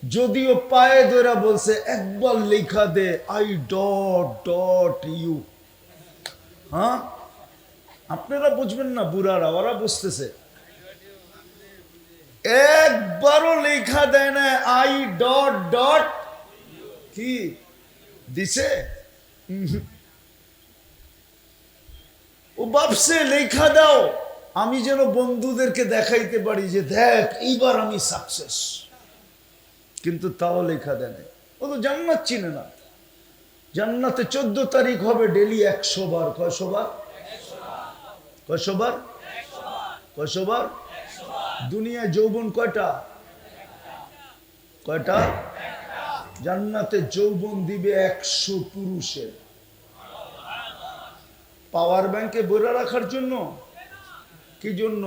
যদিও পায়ে ধরা বলছে একবার লেখা দে আই ডট ডট ইউ। হ্যাঁ, আপনারা বুঝবেন না, বুড়ারা, ওরা বুঝতেছে। একবারও লেখা দেয় না আই ডট ডট কি দিছে। ও ভাবছে লেখা দাও আমি যেন বন্ধুদেরকে দেখাইতে পারি যে দেখ এইবার আমি সাকসেস, কিন্তু তাও লেখা দেয় না। ও তো জান্নাত চিনে না। জান্নাতে 14 তারিখ হবে ডেলি 100 বার। কয়শো বার? কয়শো বার? কয়শো বার? দুনিয়ায় যৌবন কয়টা? কয়টা? জান্নাতে যৌবন দিবে 100 পুরুষের। পাওয়ার ব্যাংকে বইরা রাখার জন্য? কি জন্য?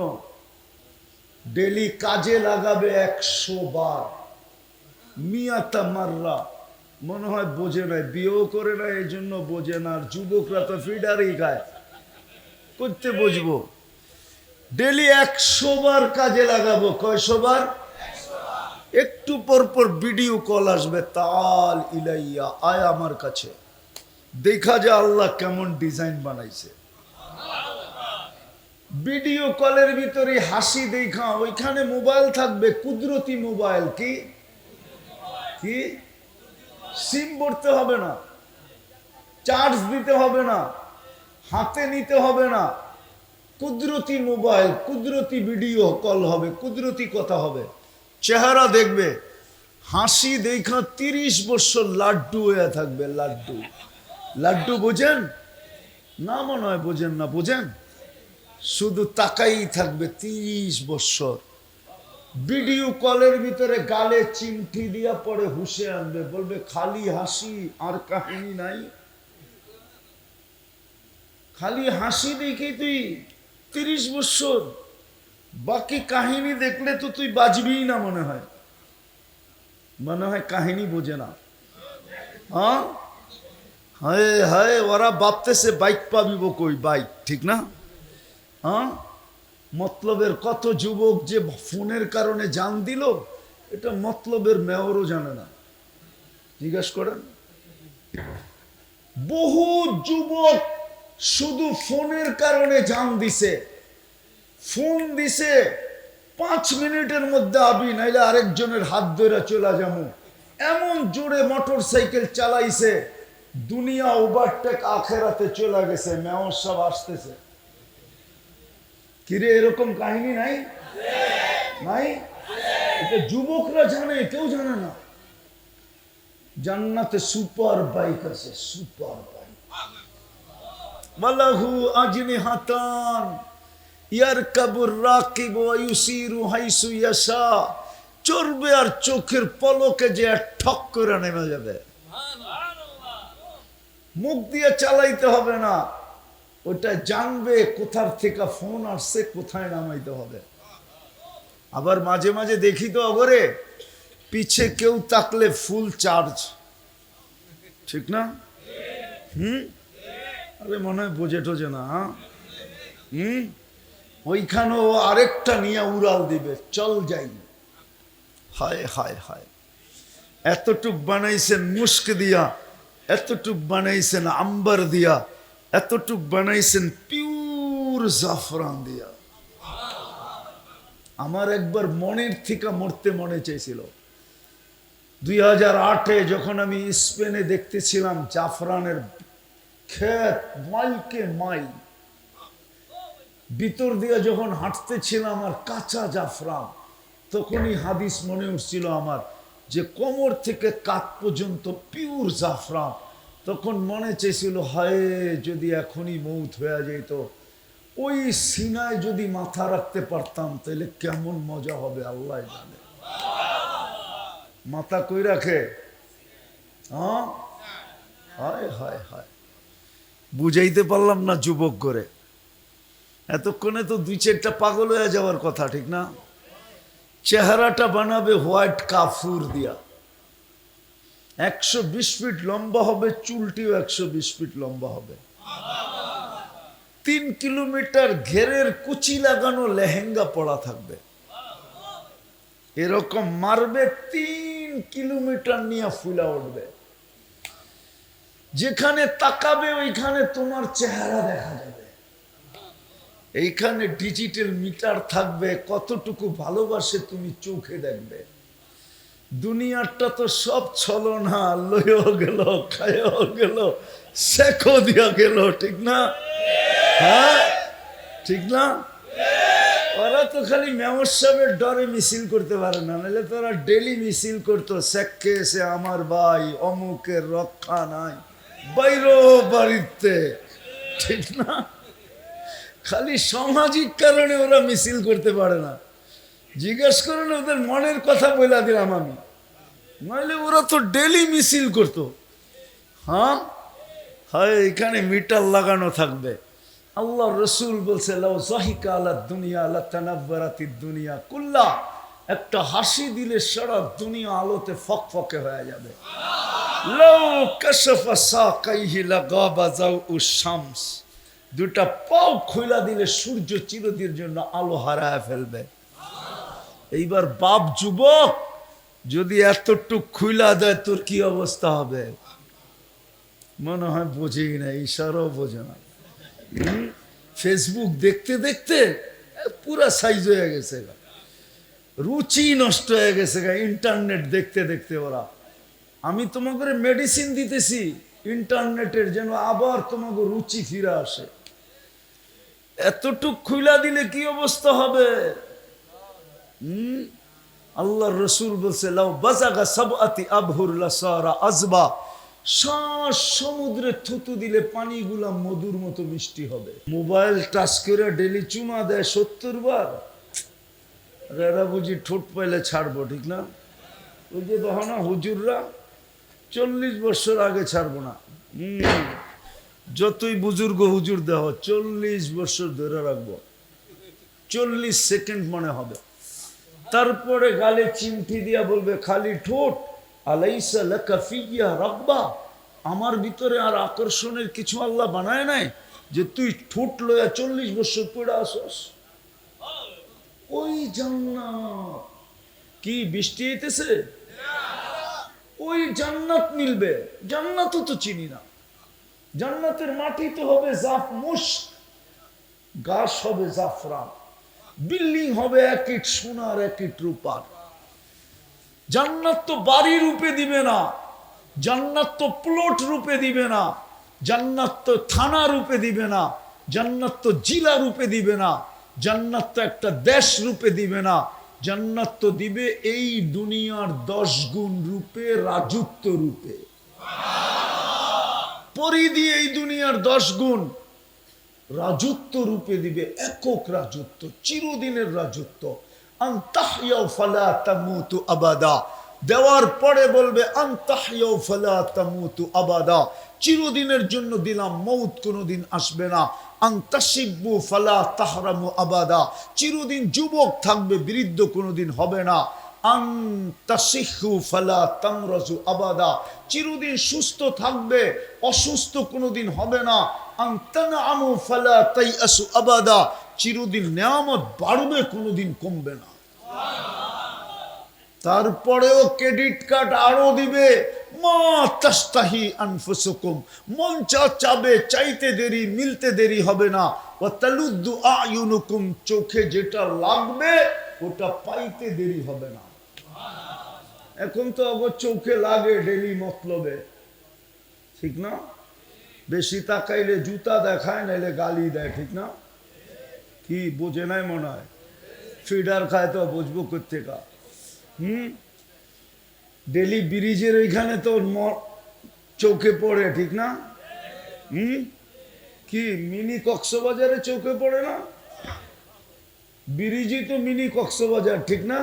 ডেলি কাজে লাগাবে 100 বার। মিয়াতা মাররা, মনে হয় বোঝে না, বিয়েও করে না এই জন্য বোঝে না। আর যুবকরা তো ফিডারই খায়, করতে বুঝবো। ডেলি 100 বার কাজে লাগাবো। কয়শো বার? একটু পর পর ভিডিও কল আসবে, তাল ইলাইয়া, আয় আমার কাছে, দেখা যায় আল্লাহ কেমন ডিজাইন বানাইছে। ভিডিও কলের ভিতরে হাসি দেখা, ওইখানে মোবাইল থাকবে, কুদরতি মোবাইল। কি কি? সিম ভরতে হবে না, চার্জ দিতে হবে না, হাতে নিতে হবে না, কুদরতি মোবাইল, কুদরতি ভিডিও কল হবে, কুদরতি কথা হবে, চেহারা দেখবে, হাসি দেখা 30 বছর লাড্ডু হয়ে থাকবে। লাড্ডু, লাড্ডু বোঝেন না? মনে হয় বোঝেন না। বোঝেন? শুধু তাকাই থাকবে 30 বছর। ভিডিও কলের ভিতরে গালে চিমটি দিয়া পরে হুশে আনবে, বলবে খালি হাসি আর কাহিনী নাই। খালি হাসি দেখি তুই 30 বছর, বাকি কাহিনী দেখলে তো তুই বাঁচবিই না। মনে হয়, মনে হয় কাহিনী বোঝে না। হ্যাঁ, হায় হায়, ওরা ভাবতেছে বাইক পাবিব কই, বাইক, ঠিক না? হ্যাঁ, মতলবের কত যুবক যে ফোনের কারণে জান দিল, এটা মতলবের মেয়রও জানে না। জিজ্ঞাসা করেন, বহু যুবক শুধু ফোনের কারণে জান দিছে। ফোন দিছে 5 মিনিটের মধ্যে আবি, নাইলে আরেকজনের হাত ধরে চলে যাবো, এমন জোরে মোটর সাইকেল চালাইছে, দুনিয়া ওভারটেক, আখেরাতে চলে গেছে, মেয়র সব আসতেছে। কিরে, এরকম কাহিনী নাই? নাই? এটা যুবকরা জানে, কেউ জানে না। জান্নাতে সুপার বাইক আছে, সুপার বাইক। ওয়ালাহু আজনিহাতান ইয়ারকাবুর রাকিবু ওয়া ইউসিরু হাইসু ইয়াশা। চড়বে আর চোখের পলকে যে ঠক করে নেমে যাবে। মুখ দিয়ে চালাইতে হবে না, ওটা জানবে কোথার থেকে ফোন আসছে, কোথায় নামাইতে হবে। আবার মাঝে মাঝে দেখি তো অগরে পিছে কেউ তাকলে ফুল চার্জ, ঠিক না? আরে মনে হয় বোঝে টোঝে না। ওইখানেও আরেকটা নিয়ে উড়াল দিবে, চল যাই। হায় হায় হায়, এতটুক বানাইছেন মুস্ক দিয়া, এতটুক বানাইছেন আম্বার দিয়া, এতটুক বানাইছেন পিওর জাফরান দিয়া। আমার একবার মনের থেকে মরতে মনে চাইছিল। 2008-এ যখন আমি স্পেনে দেখতেছিলাম জাফরানের ক্ষেত মাইলকে মাইল, ভিতর দিয়ে যখন হাঁটতেছিলাম আর কাঁচা জাফরান, তখনই হাদিস মনে উঠছিল আমার যে কোমর থেকে কাঁধ পর্যন্ত পিওর জাফরান। তখন মনে চেয়েছিল, হায় যদি এখনই মৌত হয়ে যেত, ওই সিনায় যদি মাথা রাখতে পারতাম তাহলে কেমন মজা হবে আল্লাহ জানে। মাথা কই রাখে? হ্যাঁ, হায় হায় হায়, বুঝাইতে পারলাম না যুবক করে। এতক্ষণে তো 2-4টা পাগল হয়ে যাওয়ার কথা, ঠিক না? চেহারাটা বানাবে হোয়াইট কাফুর দিয়া, 120 ফিট লম্বা হবে, চুলটিও 120 ফিট লম্বা হবে, 3 কিলোমিটার ঘেরের কুচি লাগানো লেহেঙ্গা পরা থাকবে, এরকম মারবে 3 কিলোমিটার নিয়ে ফুলা উঠবে। যেখানে তাকাবে ওইখানে তোমার চেহারা দেখা যাবে। এইখানে ডিজিটাল মিটার থাকবে, কতটুকু ভালোবাসে তুমি চোখে দেখবে। দুনিয়াটা তো সব ছলনা, লয়েও গেল, খায়ও গেল, শেখো দিয়া গেল, ঠিক না? হ্যাঁ, ঠিক না? ওরা তো খালি মেয়র সাহেবের ডরে মিছিল করতে পারে না, নাহলে তো ওরা ডেলি মিছিল করতো, শেখে এসে আমার ভাই অমুকের রক্ষা নাই, বাইরো বাড়িতে, ঠিক না? খালি সামাজিক কারণে ওরা মিছিল করতে পারে না। জিজ্ঞেস করেন ওদের মনের কথা বলে দিলাম আমি, নাহলে ওরা তো ডেলি মিছিল করতো। হ্যাঁ, হয় এখানে মিটার লাগানো থাকবে। আল্লাহ রসুল বলছে, লাউ যাহিকা আলা দুনিয়া লাতানাওয়ারাতিদ দুনিয়া কুল্লা, একটা হাসি দিলে সারা দুনিয়া আলোতে ফকফকে হয়ে যাবে। লাউ কাশাফা সাকাইহি লাগাবা যাউউশ শামস, দুটা পাও খুইলা দিলে সূর্য চিরদিনের জন্য আলো হারায় ফেলবে। এইবার বাপ যুবক যদি এতটুক খুইলা দেয় তোর কি অবস্থা হবে? মনে হয় বোঝেই না, ইশারাও বোঝে না। ফেসবুক দেখতে দেখতে পুরা সাইজ হয়ে গেছে, রুচি নষ্ট হয়ে গেছে ইন্টারনেট দেখতে দেখতে। ওরা, আমি তোমাকে মেডিসিন দিতেছি ইন্টারনেটের, যেন আবার তোমাকে রুচি ফিরে আসে। এতটুক খুইলা দিলে কি অবস্থা হবে? আল্লাহ রসুল বলছে, লাউ বাজাগা সাবআতি আবহুর লাসারা আজবা, শ্বাস সমুদ্রে থুতু দিলে পানিগুলা মধুর মতো মিষ্টি হবে। মোবাইল টাচ করে ডেলি চুমা দেয় 70 বার, এরা বুঝি ঠোঁট পাইলে ছাড়বো, ঠিক না? ওই যে দেখো না হুজুররা 40 বছর আগে ছাড়বো না, যতই বুজুর্গ হুজুর দেহ 40 বছর ধরে রাখবো, 40 সেকেন্ড মনে হবে। তারপরে গালে চিমটি দিয়া বলবে, খালি ঠোঁট, আলাইসা লাকা ফিয়া রাব্বা, আমার ভিতরে আর আকর্ষণের কিছু আল্লাহ বানায় নাই যে তুই ঠোঁট লয়া 40 বছর পড়ে আসস। ওই জান্নাত কি বৃষ্টি হইতেছে? ওই জান্নাত মিলবে। জান্নাতও তো চিনি না। জান্নাতের মাটি তো হবে মুশক, গাছ হবে জাফরান, বিল্ডিং হবে 1 ইট সোনার 1 ইট রূপার। জান্নাত তো বাড়ি রূপে দিবে না, জান্নাত তো প্লট রূপে দিবে না, জান্নাত তো থানা রূপে দিবে না, জান্নাত তো জেলা রূপে দিবে না, জান্নাত তো একটা দেশ রূপে দিবে না। জান্নাত তো দিবে এই দুনিয়ার 10 গুণ রূপে, রাজত্ব রূপে। পরিধি এই দুনিয়ার 10 গুণ, রাজত্ব রূপে দিবে, একক রাজত্ব, চিরদিনের রাজত্ব। আনতাহইয়াউ ফালা তামুতু আবাদা, দেওয়ার পরে বলবে আনতাহইয়াউ ফালা তামুতু আবাদা, চিরদিনের জন্য দিলাম, মৌত কোনোদিন আসবে না। আনতাশিব্বু ফালা তাহরামু আবাদা, চিরদিন যুবক থাকবে, বৃদ্ধ কোনোদিন হবে না। আনতাশিহু ফালা তামরাজু আবাদা, চিরদিন সুস্থ থাকবে, অসুস্থ কোনোদিন হবে না। আনতানআমু ফালা তাইআসু আবাদা, চিরদিন নেয়ামত বাড়বে, কোনোদিন কমবে না। তারপরেও ক্রেডিট কার্ড আরো দিবে, মা তাস্তাহি আনফুসুকুম, মন চাবে, চাইতে দেরি, মিলতে দেরি হবে না। ওয়া তালুদ্দু আয়ুনুকুম, চোখে যেটা লাগবে ওটা পাইতে দেরি হবে না। এখন তো আবার চোখে লাগে ডেলি মতলবে, ঠিক না? বেশি তাকাইলে জুতা দেখায়, নাইলে গালি দেয়, ঠিক না? কি বোঝে নাই মনে হয়? ফিডার খায় তো বুঝবো কোত্থেকা। ডেলি ব্রিজের ওইখানে তো চোখে পড়ে, ঠিক না? কি মিনি কক্সবাজারে চোখে পড়ে না? ব্রিজই তো মিনি কক্সবাজার, ঠিক না?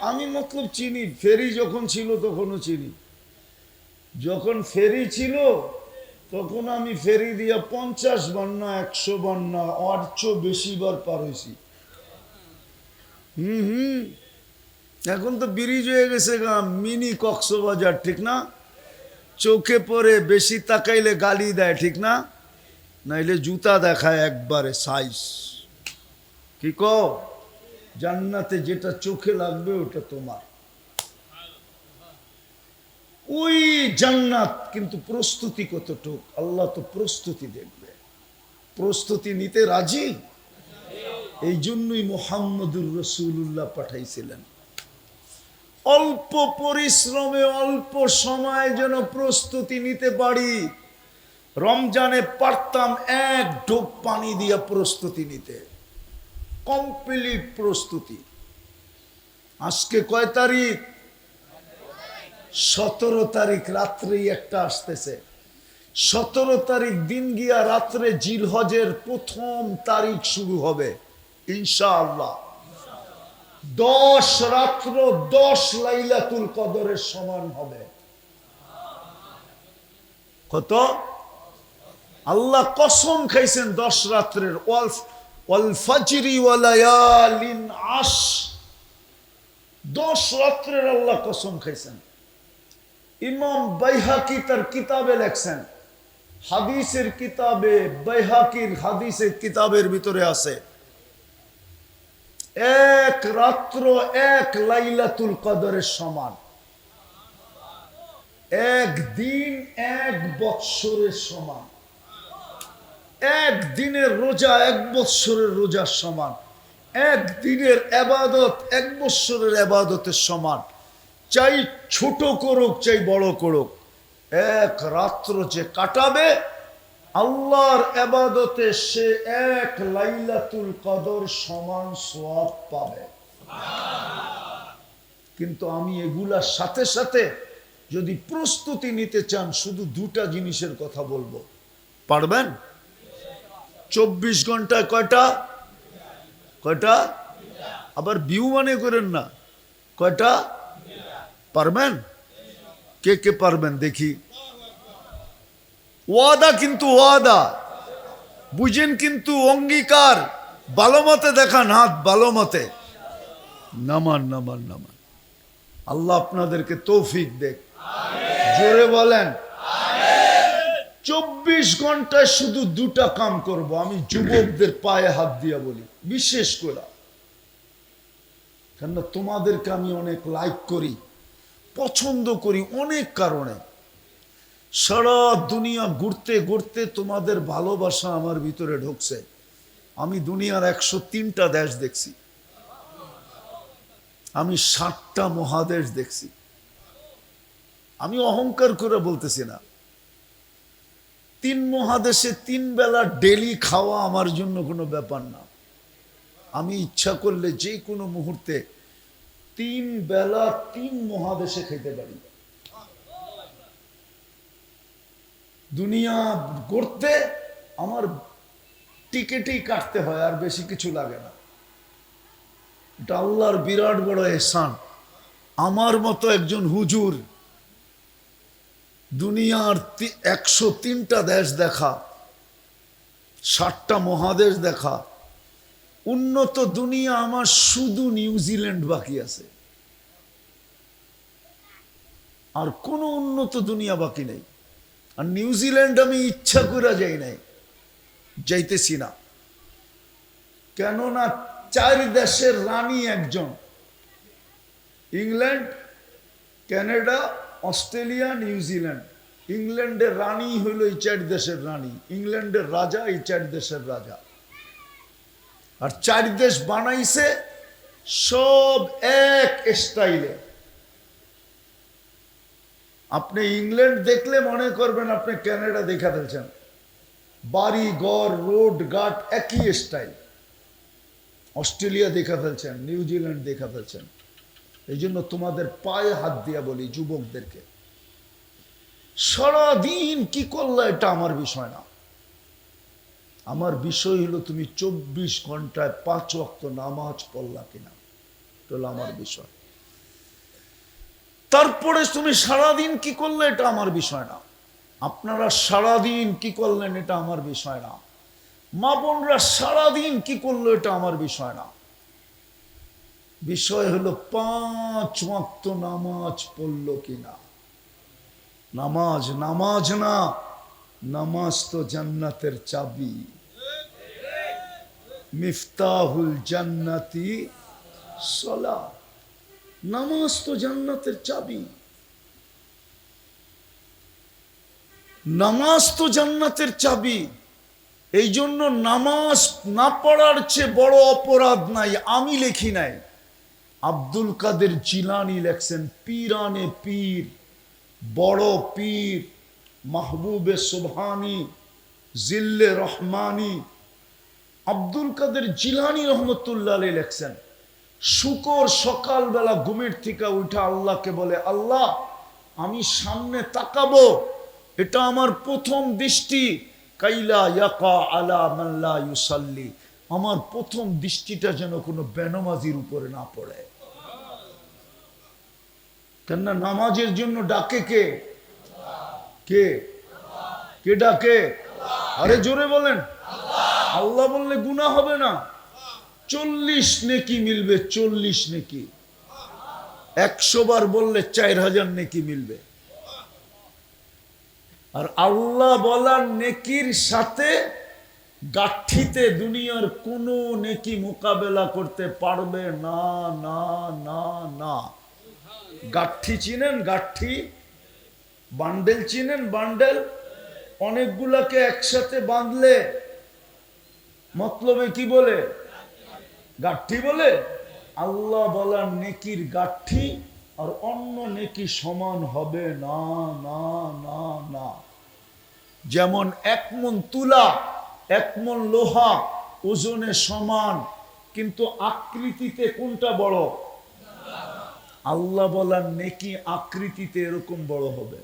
আমি মতলব চিনি, ফেরি যখন ছিল তখনও চিনি। যখন ফেরি ছিল তখন আমি ফেরি দিয়া 50 বার না 100 বার না 800 বেশি বার পার হয়েছি। এখন তো ব্রিজ হয়ে গেছে গা, মিনি কক্সবাজার, ঠিক না? চোখে পড়ে, বেশি তাকাইলে গালি দেয়, ঠিক না? নাইলে জুতা দেখায় একবারে সাইজ। কি কও? জান্নাতে যেটা চোখে লাগবে ওটা তোমার, ওই জান্নাত। কিন্তু প্রস্তুতি কতটুক, আল্লাহ তো প্রস্তুতি দেখবে। প্রস্তুতি নিতে রাজি, এই জন্যই মুহাম্মদুর রাসূলুল্লাহ পাঠাইছিলেন। অল্প পরিশ্রমে অল্প সময় যেন প্রস্তুতি নিতে পারি। রমজানে পারতাম এক ঢোক পানি দিয়ে প্রস্তুতি নিতে, কমপ্লিট প্রস্তুতি। আজকে কয় তারিখ? 17 তারিখ, রাত্রেই একটা আসতেছে। 17 তারিখ দিন গিয়া রাত্রে জিলহজের প্রথম তারিখ শুরু হবে ইনশাআল্লাহ। 10 রাত্র 10 লাইলাতুল কদরের সমান হবে। কত? আল্লাহ কসম খাইছেন 10 রাত্রের, ওয়াল ফাজরি ওয়া লায়ালিন আশ, 10 রাত্রের আল্লাহ কসম খাইছেন। ইমাম বাইহাকি তার কিতাবে লেখছেন, হাদিসের কিতাবে, বাইহাকির হাদিসের কিতাবের ভিতরে আছে, এক রাত্র এক লাইলাতুল কদরের সমান, একদিন এক বৎসরের সমান, একদিনের রোজা 1 বৎসরের রোজার সমান, একদিনের ইবাদত 1 বৎসরের ইবাদতের সমান। চাই ছোট করুক চাই বড় করুক, এক রাত্র যে কাটাবে আল্লাহর ইবাদতে, সে এক লাইলাতুল কদর সমান সওয়াব পাবে। কিন্তু আমি এগুলার সাথে সাথে যদি প্রস্তুতি নিতে চান, শুধু 2টা জিনিসের কথা বলবো। পারবেন? 24 ঘন্টায় কয়টা? কয়টা? আবার বিউ মানে করেন না, কয়টা? পারবেন? কে কে পারবেন দেখি? ওয়াদা, কিন্তু ওয়াদা বুঝেন, কিন্তু অঙ্গীকার। ভালো মতে দেখান হাত, ভালো মতে। নামান নামান নামান। আল্লাহ আপনাদেরকে তৌফিক দেখ। জোরে বলেন 24 ঘন্টায় শুধু 2টা কাম করব। আমি যুবকদের পায়ে হাত দিয়া বলি, বিশেষ করে, কেননা তোমাদেরকে আমি অনেক লাইক করি, পছন্দ করি অনেক কারণে। সারা দুনিয়া ঘুরতে ঘুরতে তোমাদের ভালোবাসা আমার ভিতরে ঢুকছে। আমি দুনিয়ার 103টা দেশ দেখছি, আমি 7টা মহাদেশ দেখছি। আমি অহংকার করে বলতেছি না। 3 মহাদেশে 3 বেলা ডেলি খাওয়া আমার জন্য কোনো ব্যাপার না। আমি ইচ্ছা করলে যে কোনো মুহূর্তে 3 বেলা 3 মহাদেশে খেতে পারি। দুনিয়া ঘুরতে আমার টিকেটেই কাটতে হয়, আর বেশি কিছু লাগে না। এটা আল্লাহর বিরাট বড় এহসান। আমার মতো একজন হুজুর দুনিয়ার 103টা দেশ দেখা, 60টা মহাদেশ দেখা, উন্নত দুনিয়া আমার শুধু নিউজিল্যান্ড বাকি আছে, আর কোনো উন্নত দুনিয়া বাকি নেই। আর নিউজিল্যান্ড আমি ইচ্ছা করে যাই নাই, যাইতেছি না। কেননা 4 দেশের রানী একজন, ইংল্যান্ড, কানাডা, অস্ট্রেলিয়া, নিউজিল্যান্ড। ইংল্যান্ডের রানী হইল এই 4 দেশের রানী, ইংল্যান্ডের রাজা এই 4 দেশের রাজা। আর 4 দেশ বানাইছে সব এক স্টাইলে। আপনি ইংল্যান্ড দেখলে মনে করবেন আপনি কানাডা দেখা ফেলছেন, বাড়ি ঘর রোড ঘাট একই স্টাইল। অস্ট্রেলিয়া দেখা ফেলছেন, নিউজিল্যান্ড দেখা ফেলছেন। এই জন্য তোমাদের পায়ে হাত দিয়া বলি যুবকদেরকে, সারাদিন কি করলে এটা আমার বিষয় না। আমার বিষয় হলো তুমি 24 ঘন্টায় 5 ওয়াক্ত নামাজ পড়লা কিনা, এটা হলো আমার বিষয়। তারপরে তুমি সারাদিন কি করলে এটা আমার বিষয় না। আপনারা সারাদিন কি করলেন এটা আমার বিষয় না। মা বোনরা সারাদিন কি করলো এটা আমার বিষয় না। বিষয় হলো 5 ওয়াক্ত নামাজ পড়লো কিনা। নামাজ নামাজ না, নামাজ তো জান্নাতের চাবি। মিফতাহুল জান্নাতি সালাত, নামাজ তো জান্নাতের চাবি। নামাজ তো জান্নাতের চাবি। এই জন্য নামাজ না পড়ার চেয়ে বড় অপরাধ নাই। আমি লিখি নাই, আব্দুল কাদের জিলানী লেখছেন, পীরানে পীর, বড় পীর মাহবুবে সুবহানি জিল্লে রহমানি আব্দুল কাদের জিলানী রহমতুল্লাহ আলাইহি লেখছেন, শুকর সকালবেলা ঘুমের থেকে উঠা আল্লাহকে বলে, আল্লাহ আমি সামনে তাকাবো, এটা আমার প্রথম দৃষ্টি। কাইলা ইয়াকা আলা মান লা ইউসাল্লি, আমার প্রথম দৃষ্টিটা যেন কোনো বেনামাজির উপরে না পড়ে। কেননা নামাজের জন্য ডাকে কে? কে কে ডাকে? আরে জোরে বলেন। আল্লাহ বললে গুনাহ হবে না, 40 নেকি মিলবে, 40 নেকি। 100 বার বললে 4000 নেকি মিলবে। আর আল্লাহ বলার নেকির সাথে গাঠিতে দুনিয়ার কোনো নেকি মোকাবেলা করতে পারবে না, না না না। গাঠি চিনেন? গাঠি বান্ডেল চিনেন? বান্ডেল অনেকগুলাকে একসাথে বাঁধলে মতলবে কি বলে? গাঠি বলে। আল্লাহ বলার নেকির গাঠি আর অন্য নেকি সমান হবে না, না না না। যেমন 1 মণ তুলা 1 মণ লোহা ওজনে সমান, কিন্তু আকৃতিতে কোনটা বড়? আল্লাহ বলার নেকি আকৃতিতে এরকম বড় হবে।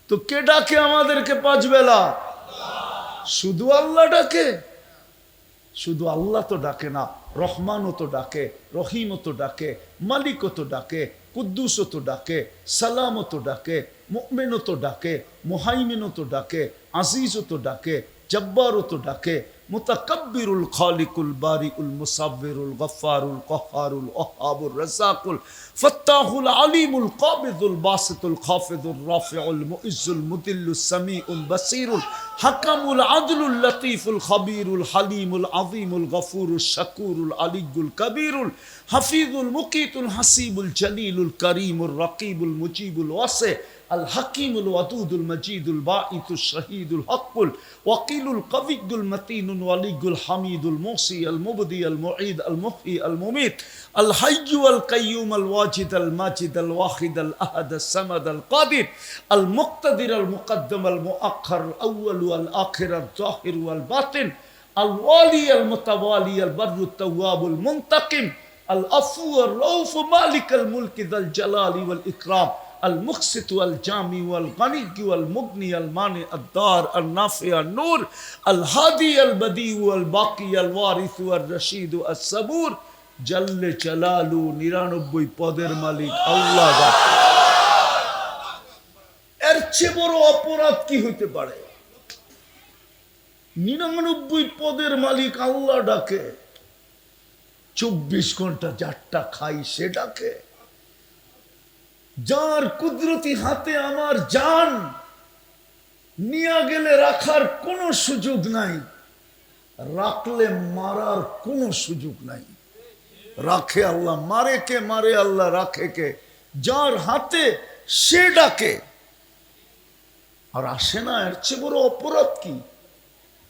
তো কে ডাকে আমাদেরকে 5 বেলা? শুধু আল্লাহ ডাকে? শুধু আল্লাহ তো ডাকে না, রহমানও তো ডাকে, রহিমও তো ডাকে, মালিকও তো ডাকে, কুদ্দুসও তো ডাকে, সালামও তো ডাকে, মুমিনও তো ডাকে, মুহাইমিনও তো ডাকে, আজিজও তো ডাকে, জব্বারও তো ডাকে, মুতাকাব্বিরুল খালিকুল বারিউল মুসাব্বিরুল গফফারুল কহ্হারুল ওয়াহ্হাবুর রাজ্জাকুল ফাত্তাহুল আলিমুল কাবিদুল বাসিতুল খাফিদুর রাফিউল মুইজ্জুল মুদিল্লুস সামিউল বাসিরুল হাকামুল আদলুল লতীফুল খবীরুল হালিমুল আযীমুল গফুরুশ শাকুরুল আলিয়্যুল কবীরুল হাফিজুল মুকিতুল হাসিবুল জলিলুল করিমুর রকিবুল মুজিবুল ওয়াসি আল হাকিমুল ওয়াদুদুল মজিদুল বাঈতুশ শহীদুল হকুল ওয়াকিলুল কবিয়ুল মতিনুল ওয়ালিয়ুল হামিদুল মুসি আল মুবদি আল মুঈদ আল মুহয়ি আল মুমীত আল হাইয়্যু আল কাইয়্যুম আল ওয়াজিদ আল মাজিদ আল ওয়াহিদ আল আহাদ আস সামাদ আল কাদির আল মুক্তাদির আল মুকদ্দম আল মুআখ্খার আল আউয়াল ওয়াল আখির আল যাহির ওয়াল বাতিন আল ওয়ালি আল মুতাওয়ালি আল বাররুত তাওয়াবুল মুনতাকিম আল আফু আর রাউফ মালিক আল মুলক যাল জালালি ওয়াল ইকরাম আল মুকসিত ওয়াল জামি ওয়াল গানি ওয়াল মুগনি আল মানি আদ দার আল নাফি আল নূর আল হাদি আল বদি ওয়াল বাকি আল ওয়ারিস ওয়াল রশিদ আস সাবুর জাল্লে জালালু 99 পদের মালিক আল্লাহ। এর চেয়ে বড় অপরাধ কি হতে পারে? 99 পদের মালিক আল্লাহ ডাকে, 24 ঘন্টা যারটা খাই সে ডাকে, যার কুদরতি হাতে আমার জান নিয়ে গেলে রাখার কোনো সুযোগ নাই, রাখলে মারার কোনো সুযোগ নাই। রাখে আল্লাহ, মারে কে? মারে আল্লাহ, রাখে কে? যার হাতে সে ডাকে। আর আসে না, এর চেয়ে বড় অপরাধ কি?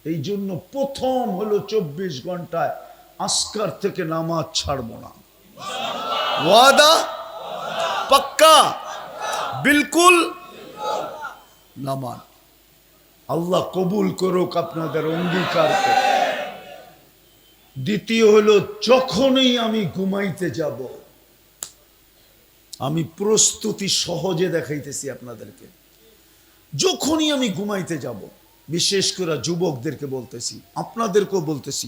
এই জন্য প্রথম হলো 24 ঘন্টায় আসকার থেকে নামাজ ছাড়বো না। ওয়াদা পাক্কা, বিলকুল নামাজ। আল্লাহ কবুল করুক আপনাদের অঙ্গীকারকে। দ্বিতীয় হলো, যখনই আমি ঘুমাইতে যাব, আমি প্রস্তুতি সহজে দেখাইতেছি আপনাদেরকে, যখনই আমি ঘুমাইতে যাব, বিশেষ করে যুবকদেরকে বলতেছি, আপনাদেরকেও বলতেছি,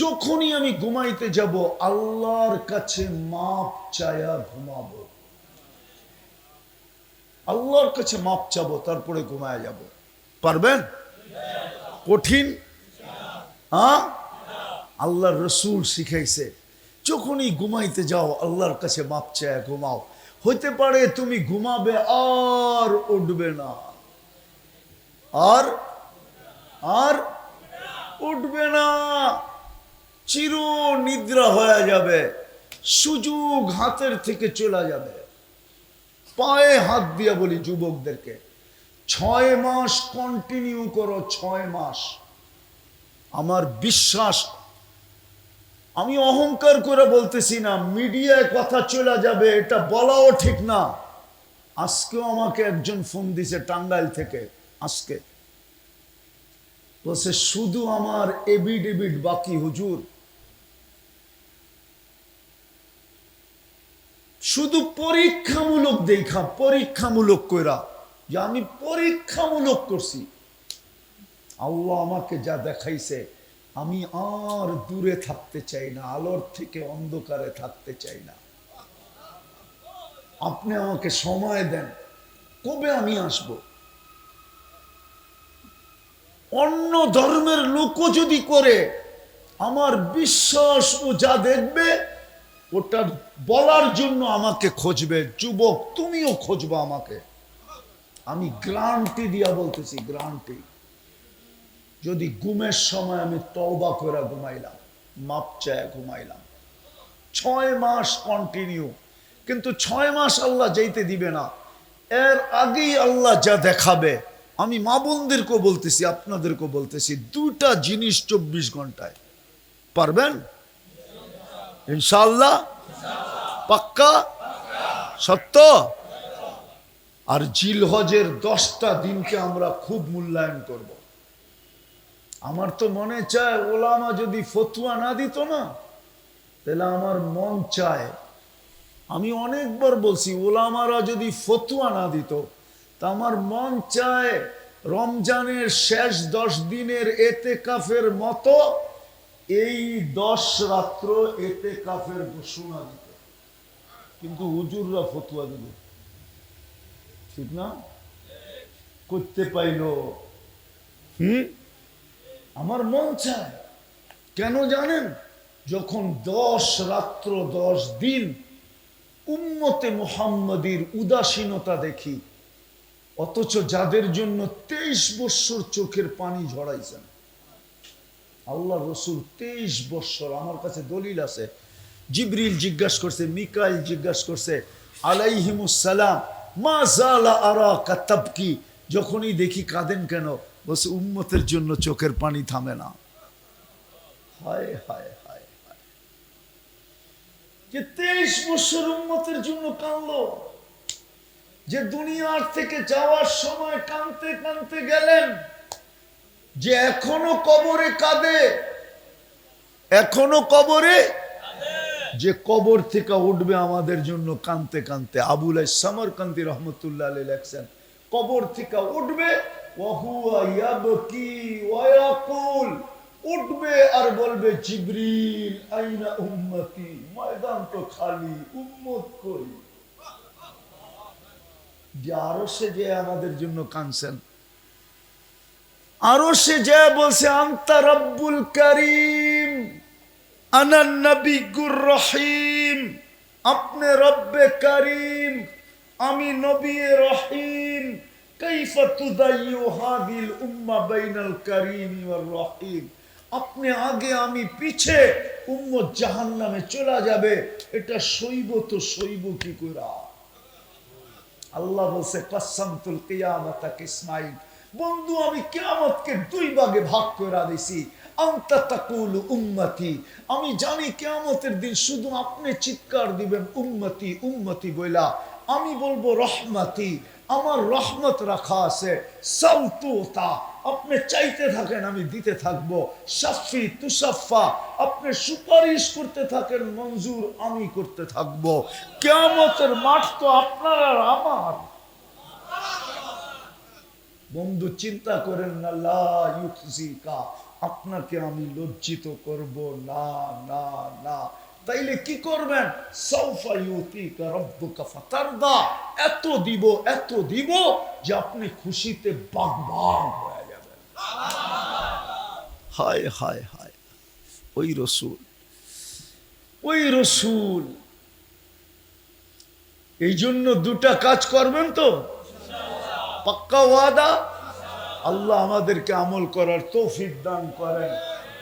যখনই আমি ঘুমাইতে যাব আল্লাহর কাছে মাপ চায়া ঘুমাবো। আল্লাহর কাছে মাপ চাবো, তারপরে ঘুমায় যাব। পারবেন? কঠিন? হ্যাঁ, আল্লাহর রসুল শিখাইছে, যখনই ঘুমাইতে যাও আল্লাহর কাছে মাপ চায়া ঘুমাও। হইতে পারে তুমি ঘুমাবে আর উঠবে না, আর আর উঠবে না, চির নিদ্রা হয়ে যাবে, সুযোগ হাতের থেকে চলে যাবে। পায়ে হাত দিয়া বলি যুবকদেরকে, 6 মাস কন্টিনিউ করো, 6 মাস। আমার বিশ্বাস, আমি অহংকার করে বলতেছি না, মিডিয়ায় কথা চলে যাবে এটা বলাও ঠিক না। আজকেও আমাকে একজন ফোন দিছে টাঙ্গাইল থেকে, আজকে বলছে শুধু আমার এবিডেভিট বাকি হুজুর, শুধু পরীক্ষামূলক দেখা, পরীক্ষামূলক কইরা, যে আমি পরীক্ষামূলক করছি। আল্লাহ আমাকে যা দেখাইছে, আমি আর দূরে থাকতে চাই না, আলোর থেকে অন্ধকারে থাকতে চাই না। আপনি আমাকে সময় দেন, কবে আমি আসব। অন্য ধর্মের লোকও যদি করে, আমার বিশ্বাস ও যা দেখবে ওটা বলার জন্য আমাকে খুঁজবে। যুবক তুমিও খুঁজবা আমাকে, আমি গ্যারান্টি দিয়া বলতেছি, গ্যারান্টি। যদি ঘুমের সময় আমি তওবা করে ঘুমাইলাম, মাপ চায় ঘুমাইলাম, 6 মাস কন্টিনিউ, কিন্তু 6 মাস আল্লাহ যাইতে দিবে না। এর আগেই আল্লাহ যা দেখাবে, আমি মা বোনদেরকেও বলতেছি, আপনাদেরকেও বলতেছি, 2টা জিনিস 24 ঘন্টায়। পারবেন ইনশাআল্লাহ? পাক্কা? সত্য? আর জিলহজের 10টা দিনকে আমরা খুব মূল্যায়ন করব। আমার তো মনে চায় ওলামা যদি ফতুয়া না দিত না, তাহলে আমার মন চায়, আমি অনেকবার বলছি, ওলামারা যদি ফতুয়া না দিত, তা আমার মন চায় রমজানের শেষ 10 দিনের এতেকাফের মতো এই 10 রাত্র এতেকাফের ঘোষণা দিত, কিন্তু হুজুররা ফতুয়া দিল, ঠিক না? করতে পাইল। আমার মন চায়, কেন জানেন? যখন 10 রাত্র 10 দিন উম্মতে মুহাম্মাদির উদাসীনতা দেখি, অথচ যাদের জন্য 23 বৎসর চোখের পানি ঝরাইছেন আল্লাহ রসুল, 23 বৎসর। আমার কাছে দলিল আছে, জিবরিল জিজ্ঞাসা করছে, মিকাইল জিজ্ঞাসা করছে আলাইহিমুস সালাম, মা জালা আরাকা তাবকি, যখনই দেখি কাঁদেন কেন? বলছে উম্মতের জন্য চোখের পানি থামে না। হায় হায় হায় হায়, যে 23 বছর উম্মতের জন্য কাঁদলো, যে দুনিয়ার থেকে যাওয়ার সময় কাঁদতে কাঁদতে গেলেন, যে এখনো কবরে কাঁদে, এখনো কবরে, যে কবর থেকে উঠবে আমাদের জন্য কানতে কানতে। আবুল সামরকান্দি রহমতুল্লাহ আলাইহি লেখছেন, কবর থেকে উঠবে ওয়াহুয়া ইয়াবকি ওয়া ইয়াকুল, উঠবে আর বলবে জিবরিল আইনা উম্মতি, ময়দান তো খালি, উম্মত কই। যে আরো সে যে আমাদের জন্য কানছেন, আরো সে যে বলছে আনতা রব্বুল করিম আনা নবিয়্যুর রহিম, আপনি রব্বে করিম, আমি নবী রহিম। কাইফা তুদাইয়ু হাদিল উম্মাহ বাইনাল করিম ওয়ার রহিম, আপনি আগে আমি পিছে, উম্মত জাহান্নামে চলে যাবে, এটা সইব তো সইব কি কইরা? আল্লাহ বলছে কাসামতুল কিয়ামাতা কিসমাইন, বন্ধু আমি কিয়ামতকে দুই ভাগে ভাগ করে দিছি। আনতা তাকুলু উম্মতি, আমি জানি কিয়ামতের দিন শুধু আপনি চিৎকার দিবেন উম্মতি উম্মতি বইলা, আমি বলবো রহমতি, আমার রহমত রাখা আছে। সাউতুতা, আপনি চাইতে থাকেন আমি দিতে থাকবো। শাফি তুসাফা, আপনি সুপারিশ করতে থাকেন মঞ্জুর আমি করতে থাকবো। কিয়ামতের মাঠ তো আপনার আর আমার। বন্ধু চিন্তা করেন না, লা ইউখজিকা, আপনাকে আমি লজ্জিত করব না না না। তাইলে কি করবেন? সাউফা ইউতিকা রাব্বুকা ফাতারদা, এত দিব যে আপনি খুশিতে বাগবাগ হয়ে যাবেন। হায় হায় হায়, ওই রসুল, ওই রসুল। এই জন্য দুটা কাজ করবেন তো, পাক্কা ওয়াদা। আল্লাহ আমাদেরকে আমল করার তৌফিক দান করেন।